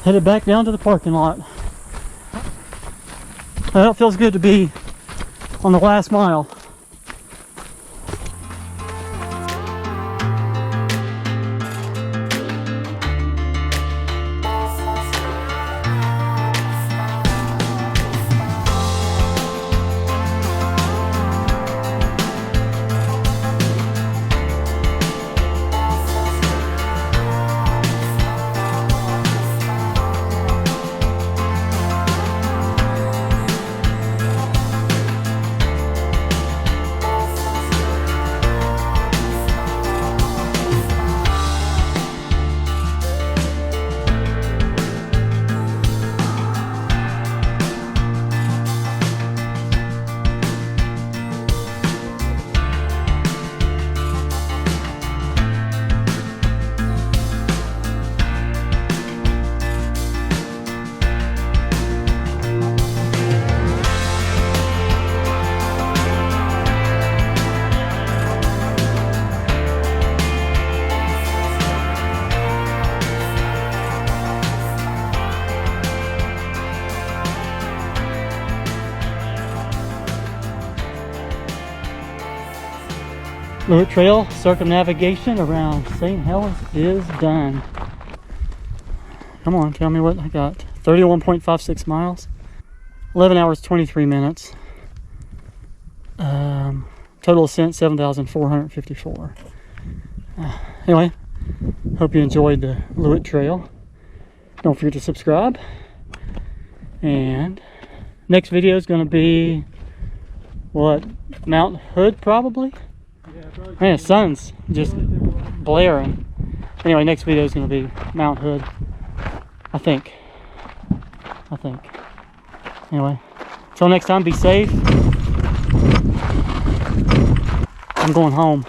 headed back down to the parking lot. Well, it feels good to be on the last mile. Loowit Trail circumnavigation around St. Helens is done. Come on, tell me what I got. 31.56 miles, 11 hours 23 minutes. Total ascent 7,454. Anyway, hope you enjoyed the Loowit Trail. Don't forget to subscribe, And next video is going to be what, Mount Hood probably. Yeah, probably. Man, the sun's just blaring. Anyway, next video is going to be Mount Hood. I think. Anyway, until next time, be safe. I'm going home.